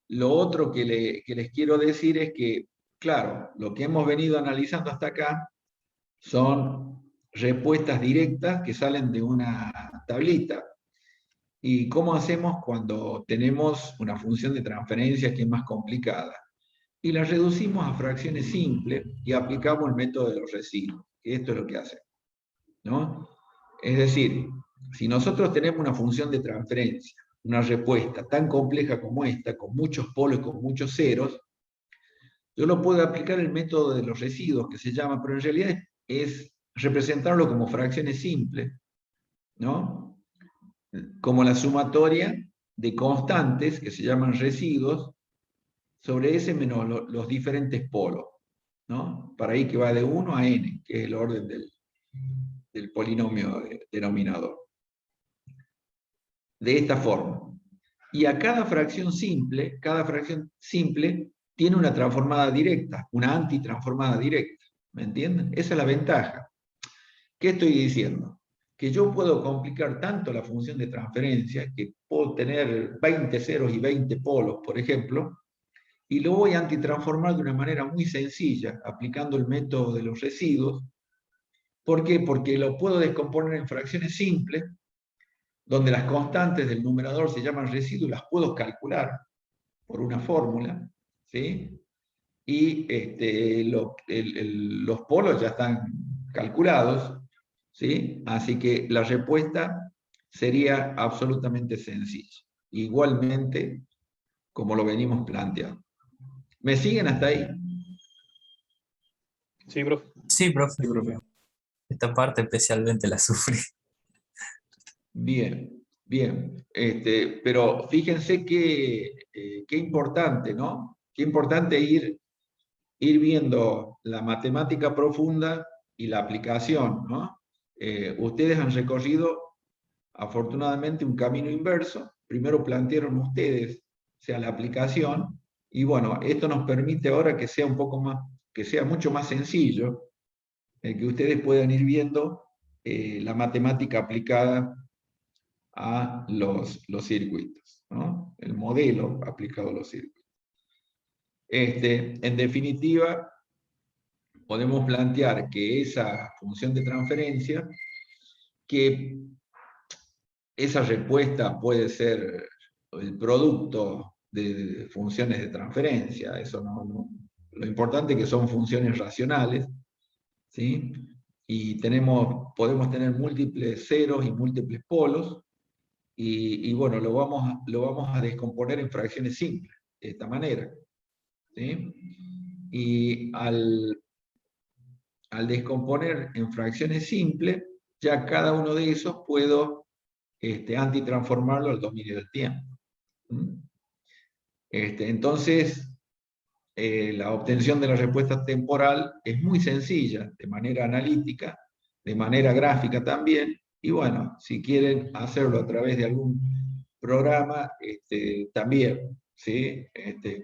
Lo otro que les quiero decir es que, claro, lo que hemos venido analizando hasta acá son respuestas directas que salen de una tablita. ¿Y cómo hacemos cuando tenemos una función de transferencia que es más complicada? Y la reducimos a fracciones simples y aplicamos el método de los residuos, que esto es lo que hacemos, ¿no? Es decir, si nosotros tenemos una función de transferencia, una respuesta tan compleja como esta, con muchos polos y con muchos ceros, yo lo puedo aplicar el método de los residuos, que se llama, pero en realidad es representarlo como fracciones simples, ¿no? Como la sumatoria de constantes, que se llaman residuos, sobre S menos los diferentes polos, ¿no? Para ahí que va de 1 a n, que es el orden del polinomio denominador. De esta forma. Y a cada fracción simple tiene una transformada directa, una antitransformada directa. ¿Me entienden? Esa es la ventaja. ¿Qué estoy diciendo? Que yo puedo complicar tanto la función de transferencia, que puedo tener 20 ceros y 20 polos, por ejemplo, y lo voy a antitransformar de una manera muy sencilla, aplicando el método de los residuos. ¿Por qué? Porque lo puedo descomponer en fracciones simples, donde las constantes del numerador se llaman residuos, las puedo calcular por una fórmula, ¿sí? Y los polos ya están calculados, ¿sí? Así que la respuesta sería absolutamente sencilla. Igualmente, como lo venimos planteando. ¿Me siguen hasta ahí? Sí, profe. Sí, profe. Sí, profe. Esta parte especialmente la sufrí. Bien, bien. Pero fíjense qué importante, ¿no? Qué importante ir viendo la matemática profunda y la aplicación, ¿no? Ustedes han recorrido, afortunadamente, un camino inverso. Primero plantearon ustedes, o sea, la aplicación, y bueno, esto nos permite ahora que sea un poco más, que sea mucho más sencillo, que ustedes puedan ir viendo la matemática aplicada a los circuitos, ¿no? El modelo aplicado a los circuitos. En definitiva, podemos plantear que esa función de transferencia, que esa respuesta puede ser el producto de funciones de transferencia, eso lo importante es que son funciones racionales, ¿sí? Y podemos tener múltiples ceros y múltiples polos, y bueno, lo vamos a descomponer en fracciones simples, de esta manera, ¿sí? Y al descomponer en fracciones simples, ya cada uno de esos puedo antitransformarlo al dominio del tiempo. Entonces, la obtención de la respuesta temporal es muy sencilla, de manera analítica, de manera gráfica también, y bueno, si quieren hacerlo a través de algún programa, también, ¿sí?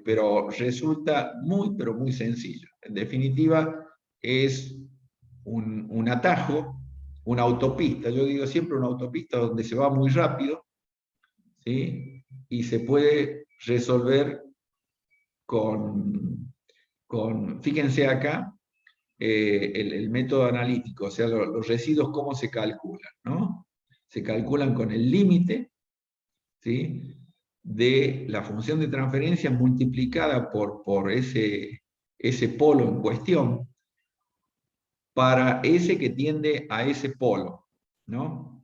Pero resulta muy, pero muy sencillo. En definitiva, es un atajo, una autopista, yo digo siempre una autopista donde se va muy rápido, ¿sí? Y se puede resolver fíjense acá, el método analítico, o sea, los residuos, ¿cómo se calculan? ¿No? Se calculan con el límite, ¿sí?, de la función de transferencia multiplicada por ese polo en cuestión, para ese que tiende a ese polo, ¿no?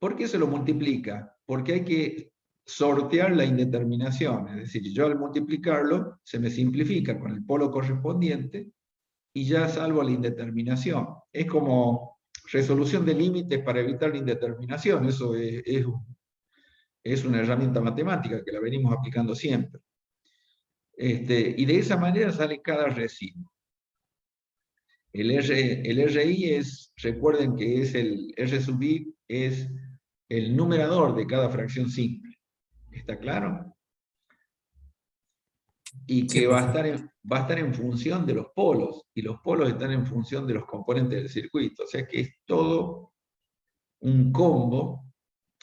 ¿Por qué se lo multiplica? Porque hay que sortear la indeterminación, es decir, yo al multiplicarlo se me simplifica con el polo correspondiente y ya salvo la indeterminación. Es como resolución de límites para evitar la indeterminación, eso es una herramienta matemática que la venimos aplicando siempre. Y de esa manera sale cada residuo. El RI recuerden que es el R sub I, es el numerador de cada fracción simple. ¿Está claro? Y Sí, que va a profe. estar en función de los polos, y los polos están en función de los componentes del circuito. O sea que es todo un combo,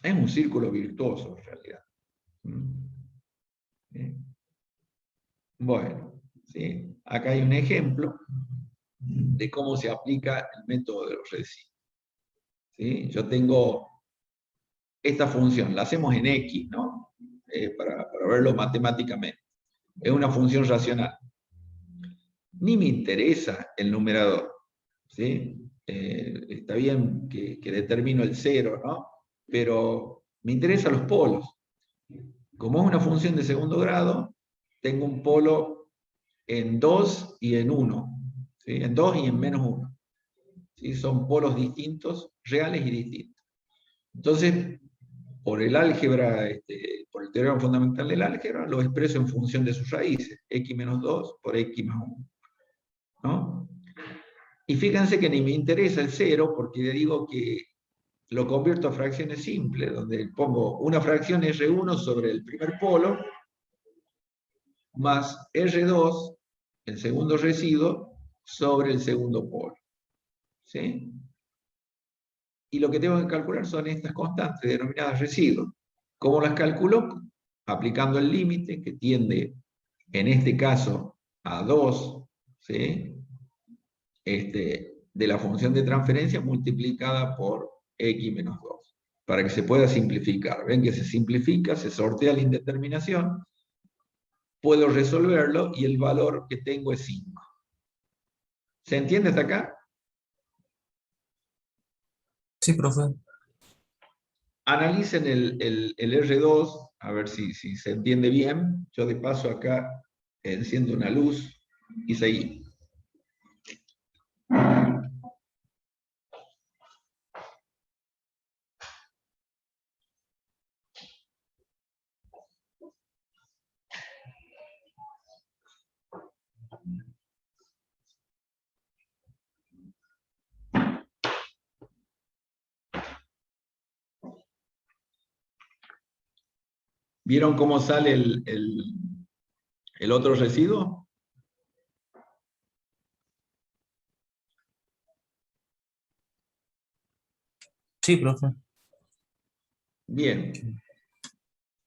es un círculo virtuoso en realidad. Bueno, ¿sí? Acá hay un ejemplo de cómo se aplica el método de los residuos. ¿Sí? Yo tengo esta función, la hacemos en X, ¿no? Para verlo matemáticamente. Es una función racional. Ni me interesa el numerador, ¿sí? Está bien que determino el cero, ¿no? Pero me interesan los polos. Como es una función de segundo grado, tengo un polo en 2 y en 1, ¿sí? En 2 y en menos 1. ¿Sí? Son polos distintos, reales y distintos. Entonces, por el álgebra, por el teorema fundamental del álgebra, lo expreso en función de sus raíces, x menos 2 por x más 1. ¿No? Y fíjense que ni me interesa el cero, porque le digo que lo convierto a fracciones simples, donde pongo una fracción R1 sobre el primer polo, más R2, el segundo residuo, sobre el segundo polo. ¿Sí? Y lo que tengo que calcular son estas constantes denominadas residuos. ¿Cómo las calculo? Aplicando el límite, que tiende, en este caso, a 2, ¿sí? De la función de transferencia multiplicada por x menos 2, para que se pueda simplificar. Ven que se simplifica, se sortea la indeterminación, puedo resolverlo y el valor que tengo es 5. ¿Se entiende hasta acá? Sí, profe. Analicen el R2, a ver si se entiende bien. Yo de paso acá enciendo una luz y seguimos. ¿Vieron cómo sale el otro residuo? Sí, profe. Bien.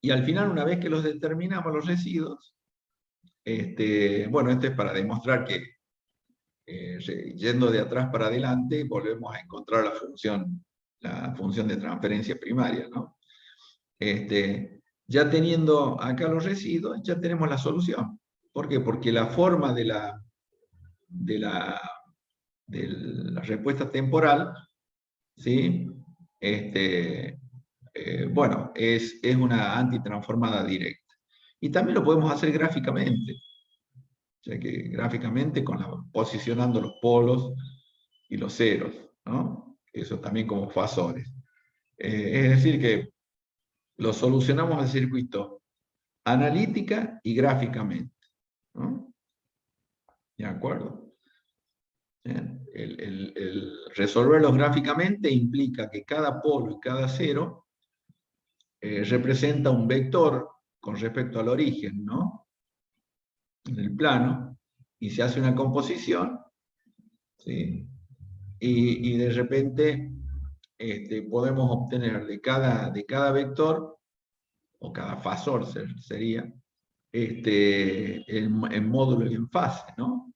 Y al final, una vez que los determinamos los residuos, bueno, esto es para demostrar que yendo de atrás para adelante, volvemos a encontrar la función de transferencia primaria, ¿no? Ya teniendo acá los residuos, ya tenemos la solución. ¿Por qué? Porque la forma de la respuesta temporal, ¿sí? Bueno, es una antitransformada directa. Y también lo podemos hacer gráficamente. O sea que gráficamente posicionando los polos y los ceros, ¿no? Eso también como fasores. Es decir que lo solucionamos el circuito analítica y gráficamente, ¿no? ¿De acuerdo? Bien. El resolverlos gráficamente implica que cada polo y cada cero representa un vector con respecto al origen, ¿no? En el plano, y se hace una composición, ¿sí? Y de repente podemos obtener de cada vector, o cada fasor sería, en módulo y en fase, ¿no?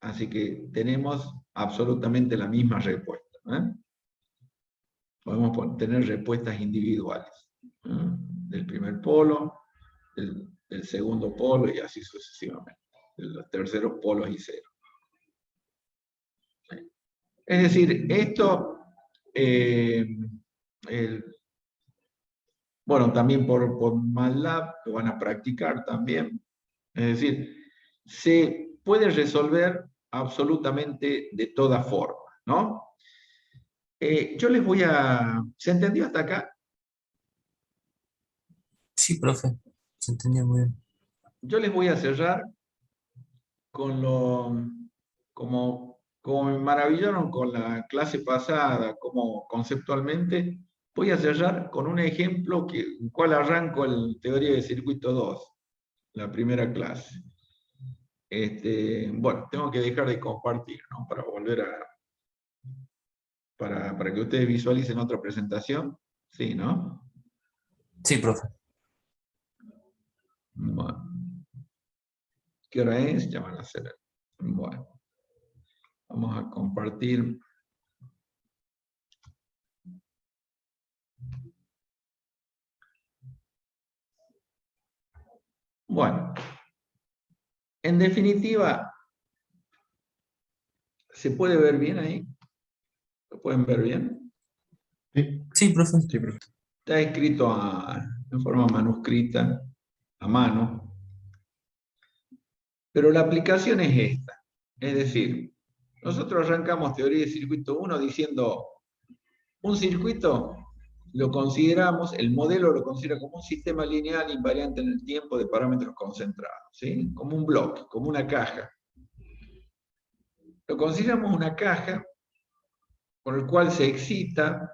Así que tenemos absolutamente la misma respuesta, ¿eh? Podemos tener respuestas individuales, ¿eh? Del primer polo, del segundo polo y así sucesivamente, de los terceros polos y cero. Es decir, esto, bueno, también por MATLAB lo van a practicar también. Es decir, se puede resolver absolutamente de todas formas, ¿no? Yo les voy a... ¿Se entendió hasta acá? Sí, profe. Se entendió muy bien. Yo les voy a cerrar con como me maravillaron con la clase pasada, como conceptualmente, voy a cerrar con un ejemplo el cual arranco en Teoría de Circuito 2, la primera clase. Bueno, tengo que dejar de compartir, ¿no? Para volver para que ustedes visualicen otra presentación. Sí, ¿no? Sí, profe. Bueno. ¿Qué hora es? Ya van a ser. Bueno. Vamos a compartir. Bueno. En definitiva, ¿se puede ver bien ahí? ¿Lo pueden ver bien? Sí, Sí, profe. sí, profe. Está escrito en forma manuscrita, a mano. Pero la aplicación es esta. Es decir, nosotros arrancamos teoría de circuito 1 diciendo, un circuito lo consideramos, el modelo lo considera como un sistema lineal invariante en el tiempo de parámetros concentrados, ¿sí? Como un bloque, como una caja. Lo consideramos una caja por el cual se excita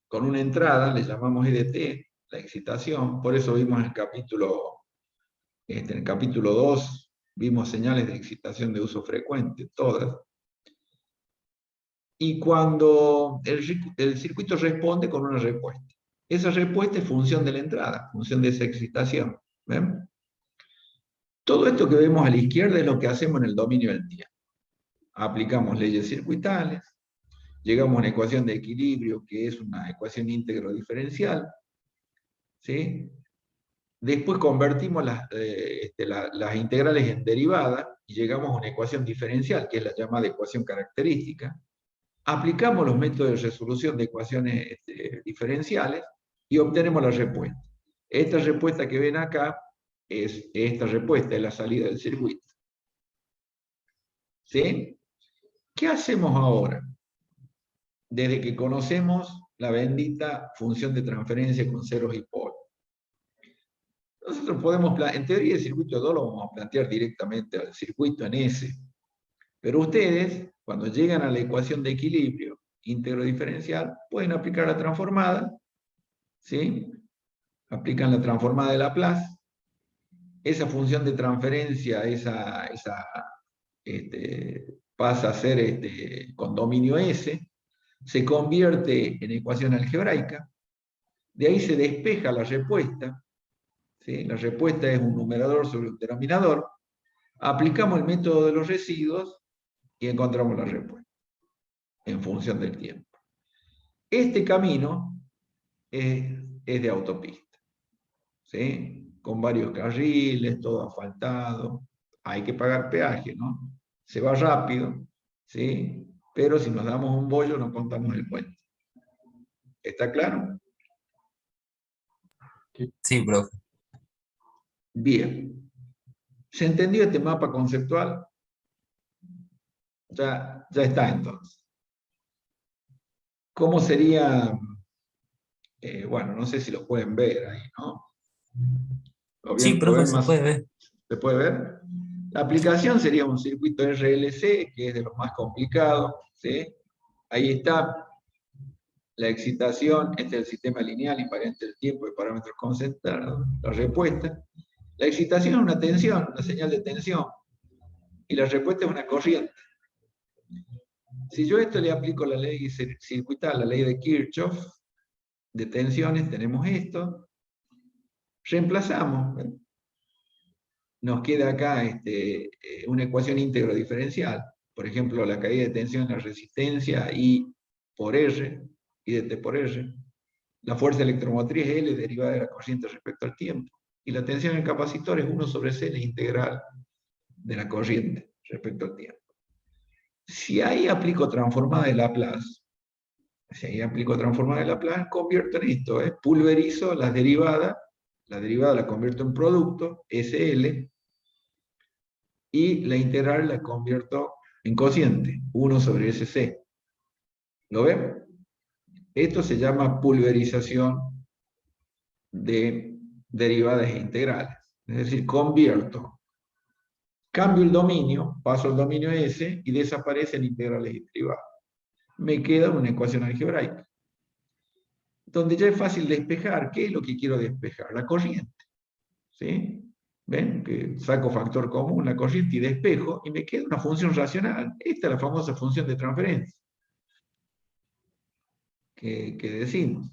con una entrada, le llamamos EDT, la excitación, por eso vimos en el capítulo 2, vimos señales de excitación de uso frecuente, todas. Y cuando el circuito responde con una respuesta. Esa respuesta es función de la entrada, función de esa excitación. ¿Ven? Todo esto que vemos a la izquierda es lo que hacemos en el dominio del tiempo. Aplicamos leyes circuitales, llegamos a una ecuación de equilibrio que es una ecuación íntegro diferencial, ¿sí? Después convertimos las integrales en derivadas y llegamos a una ecuación diferencial, que es la llamada ecuación característica. Aplicamos los métodos de resolución de ecuaciones diferenciales y obtenemos la respuesta. Esta respuesta que ven acá es esta respuesta, es la salida del circuito. ¿Sí? ¿Qué hacemos ahora? Desde que conocemos la bendita función de transferencia con ceros y polos. Nosotros podemos, en teoría del circuito 2 lo vamos a plantear directamente al circuito en S. Pero ustedes, cuando llegan a la ecuación de equilibrio íntegro diferencial, pueden aplicar la transformada, ¿sí? aplican la transformada de Laplace, esa función de transferencia, pasa a ser con dominio S, se convierte en ecuación algebraica, de ahí se despeja la respuesta, ¿sí? La respuesta es un numerador sobre un denominador, aplicamos el método de los residuos y encontramos la respuesta, en función del tiempo. Este camino es de autopista, ¿sí? Con varios carriles, todo asfaltado, hay que pagar peaje, ¿no? Se va rápido, ¿sí? Pero si nos damos un bollo no contamos el cuento. ¿Está claro? Sí, profe. Bien. ¿Se entendió este mapa conceptual? Ya está entonces. ¿Cómo sería? Bueno, no sé si lo pueden ver ahí, ¿no? Sí, ¿Lo profe, ven se más? puede ver. ¿Se puede ver? La aplicación sería un circuito RLC, que es de los más complicados, ¿sí? Ahí está la excitación, este es el sistema lineal invariante del tiempo de parámetros concentrados, la respuesta. La excitación es una tensión, una señal de tensión, y la respuesta es una corriente. Si yo a esto le aplico la ley circuital, la ley de Kirchhoff, de tensiones, tenemos esto, reemplazamos, ¿ven? Nos queda acá una ecuación íntegro diferencial, por ejemplo, la caída de tensión en la resistencia I por R, I de T por R, la fuerza electromotriz L derivada de la corriente respecto al tiempo, y la tensión en el capacitor es 1 sobre C, la integral de la corriente respecto al tiempo. Si ahí aplico transformada de Laplace, convierto en esto, pulverizo las derivadas, la derivada la convierto en producto, SL, y la integral la convierto en cociente, 1 sobre SC. ¿Lo ven? Esto se llama pulverización de derivadas e integrales. Es decir, cambio el dominio, paso al dominio S y desaparecen integrales y derivadas. Me queda una ecuación algebraica, donde ya es fácil despejar. ¿Qué es lo que quiero despejar? La corriente. ¿Sí? ¿Ven? Que saco factor común, la corriente, y despejo, y me queda una función racional. Esta es la famosa función de transferencia que decimos.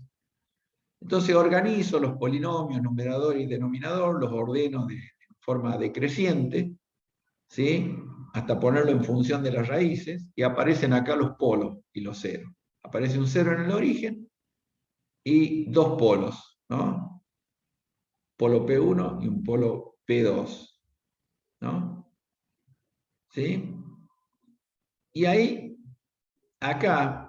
Entonces organizo los polinomios, numerador y denominador, los ordeno de forma decreciente, ¿sí? Hasta ponerlo en función de las raíces, y aparecen acá los polos y los ceros. Aparece un cero en el origen y dos polos, ¿no? Polo P1 y un polo P2, ¿no? ¿Sí? Y ahí, acá,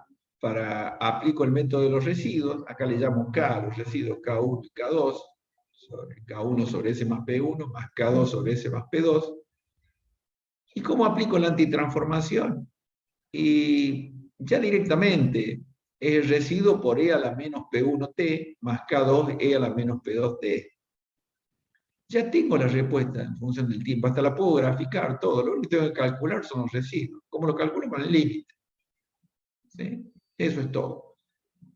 aplico el método de los residuos, acá le llamo K a los residuos K1 y K2, sobre K1 sobre S más P1, más K2 sobre S más P2. ¿Y cómo aplico la antitransformación? Y ya directamente es el residuo por E a la menos P1T más K2 E a la menos P2T. Ya tengo la respuesta en función del tiempo, hasta la puedo graficar todo. Lo único que tengo que calcular son los residuos. ¿Cómo lo calculo? Con el límite. ¿Sí? Eso es todo.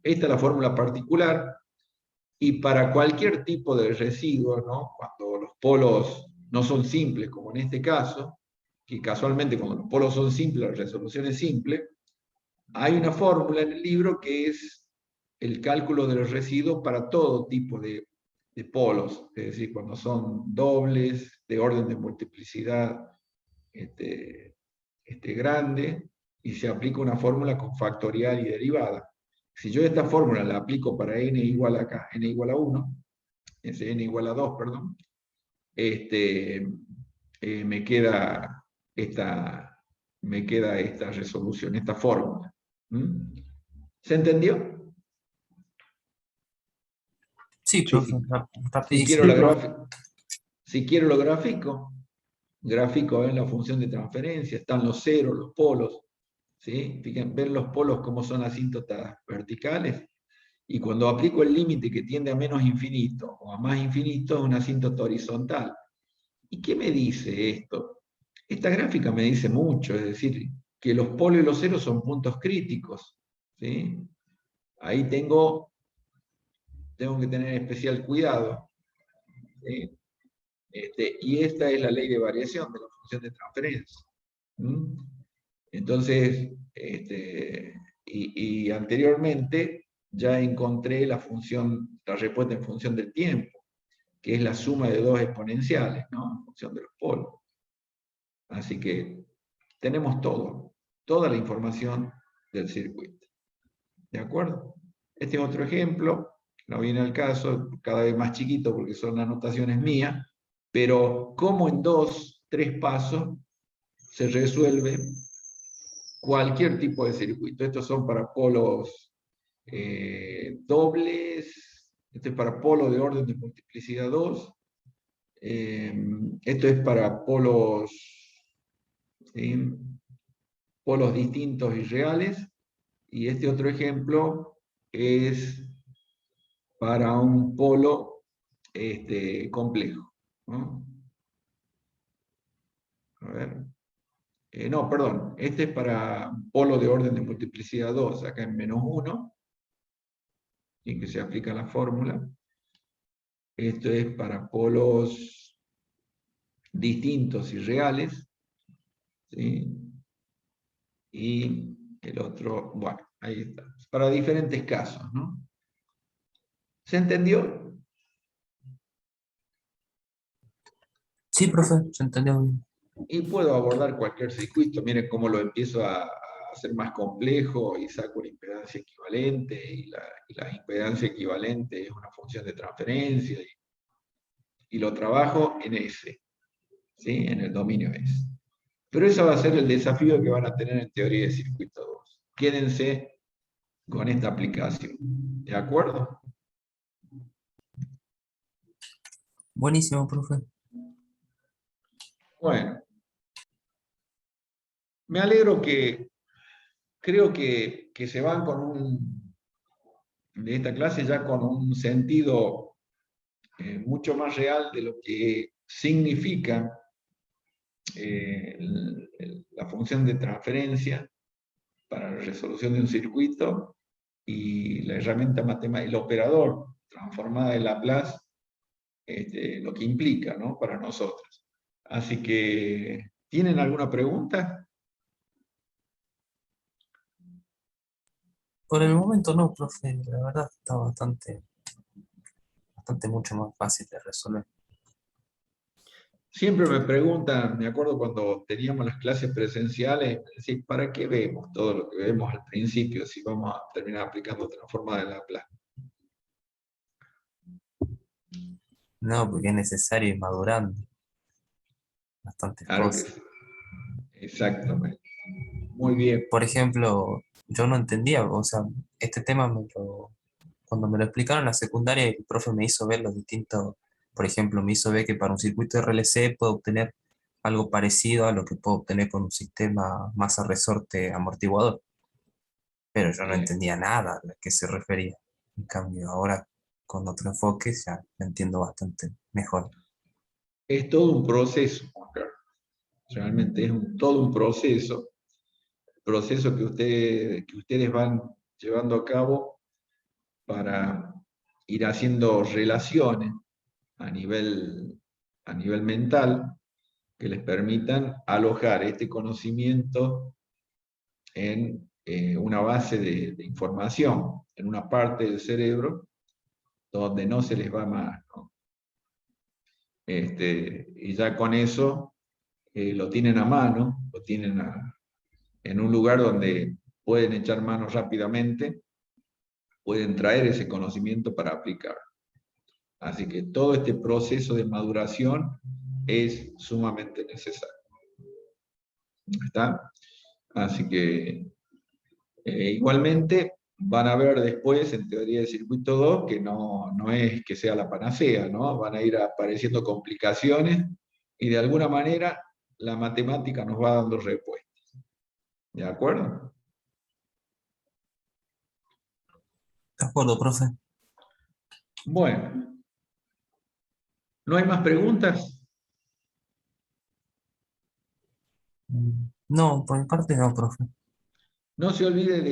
Esta es la fórmula particular, y para cualquier tipo de residuo, ¿no? Cuando los polos no son simples, como en este caso, que casualmente cuando los polos son simples, la resolución es simple, hay una fórmula en el libro que es el cálculo de los residuos para todo tipo de polos, es decir, cuando son dobles, de orden de multiplicidad grande, y se aplica una fórmula con factorial y derivada. Si yo esta fórmula la aplico para n igual a acá, n igual a 1, n igual a 2, perdón, me queda esta resolución, esta fórmula. ¿Mm? ¿Se entendió? Sí, profe, Si quiero, rapidísimo. si quiero lo grafico en la función de transferencia, están los ceros, los polos, ¿sí? Fíjense, ver los polos como son asíntotas verticales, y cuando aplico el límite que tiende a menos infinito o a más infinito, es una asíntota horizontal. ¿Y qué me dice esto? Esta gráfica me dice mucho, es decir, que los polos y los ceros son puntos críticos, ¿sí? Ahí tengo tengo que tener especial cuidado. ¿Sí? Y esta es la ley de variación de la función de transferencia. ¿Mm? Entonces, y anteriormente ya encontré la respuesta en función del tiempo, que es la suma de dos exponenciales, ¿no? En función de los polos. Así que tenemos toda la información del circuito. ¿De acuerdo? Este es otro ejemplo, no viene al caso, cada vez más chiquito porque son anotaciones mías, pero cómo en 2, 3 pasos se resuelve cualquier tipo de circuito. Estos son para polos dobles, este es para polo de orden de multiplicidad 2, esto es para polos, ¿sí? Polos distintos y reales, y este otro ejemplo es para un polo complejo, ¿no? A ver. No, perdón, este es para polo de orden de multiplicidad 2, acá en -1, y que se aplica la fórmula. Esto es para polos distintos y reales, ¿sí? Y el otro, bueno, ahí está, para diferentes casos, ¿no? ¿Se entendió? Sí, profe, se entendió bien. Y puedo abordar cualquier circuito. Miren cómo lo empiezo a hacer más complejo y saco una impedancia equivalente, y la impedancia equivalente es una función de transferencia, y lo trabajo en S, ¿sí? En el dominio S. Pero eso va a ser el desafío que van a tener en teoría de circuito 2. Quédense con esta aplicación. ¿De acuerdo? Buenísimo, profe. Bueno, me alegro que creo que se van de esta clase ya con un sentido mucho más real de lo que significa la función de transferencia para la resolución de un circuito, y la herramienta matemática, el operador transformada de Laplace, lo que implica, ¿no? Para nosotros. Así que, ¿tienen alguna pregunta? Por el momento no, profe, la verdad está bastante mucho más fácil de resolver. Siempre me preguntan, me acuerdo cuando teníamos las clases presenciales, me decían, ¿para qué vemos todo lo que vemos al principio si vamos a terminar aplicando transformada de Laplace? No, porque es necesario ir madurando bastantes Claro que cosas. sí, exactamente. Muy bien. Por ejemplo, yo no entendía, o sea, este tema cuando me lo explicaron en la secundaria, el profe me hizo ver los distintos, por ejemplo, me hizo ver que para un circuito RLC puedo obtener algo parecido a lo que puedo obtener con un sistema masa resorte amortiguador, pero yo no Bien. entendía nada a qué se refería. En cambio, ahora con otro enfoque ya lo entiendo bastante mejor. Es todo un proceso, Juan Carlos. Realmente es todo un proceso que ustedes van llevando a cabo para ir haciendo relaciones a a nivel mental que les permitan alojar este conocimiento en una base de información, en una parte del cerebro donde no se les va más, ¿no? Y ya con eso lo tienen a mano, lo tienen en un lugar donde pueden echar mano rápidamente, pueden traer ese conocimiento para aplicar. Así que todo este proceso de maduración es sumamente necesario. ¿Está? Así que igualmente van a ver después en teoría de circuito 2 que no es que sea la panacea, ¿no? Van a ir apareciendo complicaciones, y de alguna manera la matemática nos va dando respuestas. ¿De acuerdo? ¿De acuerdo, profe? Bueno, ¿no hay más preguntas? No, por mi parte no, profe. No se olvide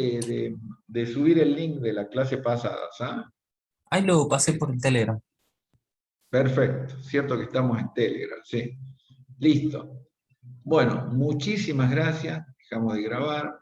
de subir el link de la clase pasada, ¿sabes? Ahí lo pasé por el Telegram. Perfecto, cierto que estamos en Telegram, sí. Listo. Bueno, muchísimas gracias. Dejamos de grabar.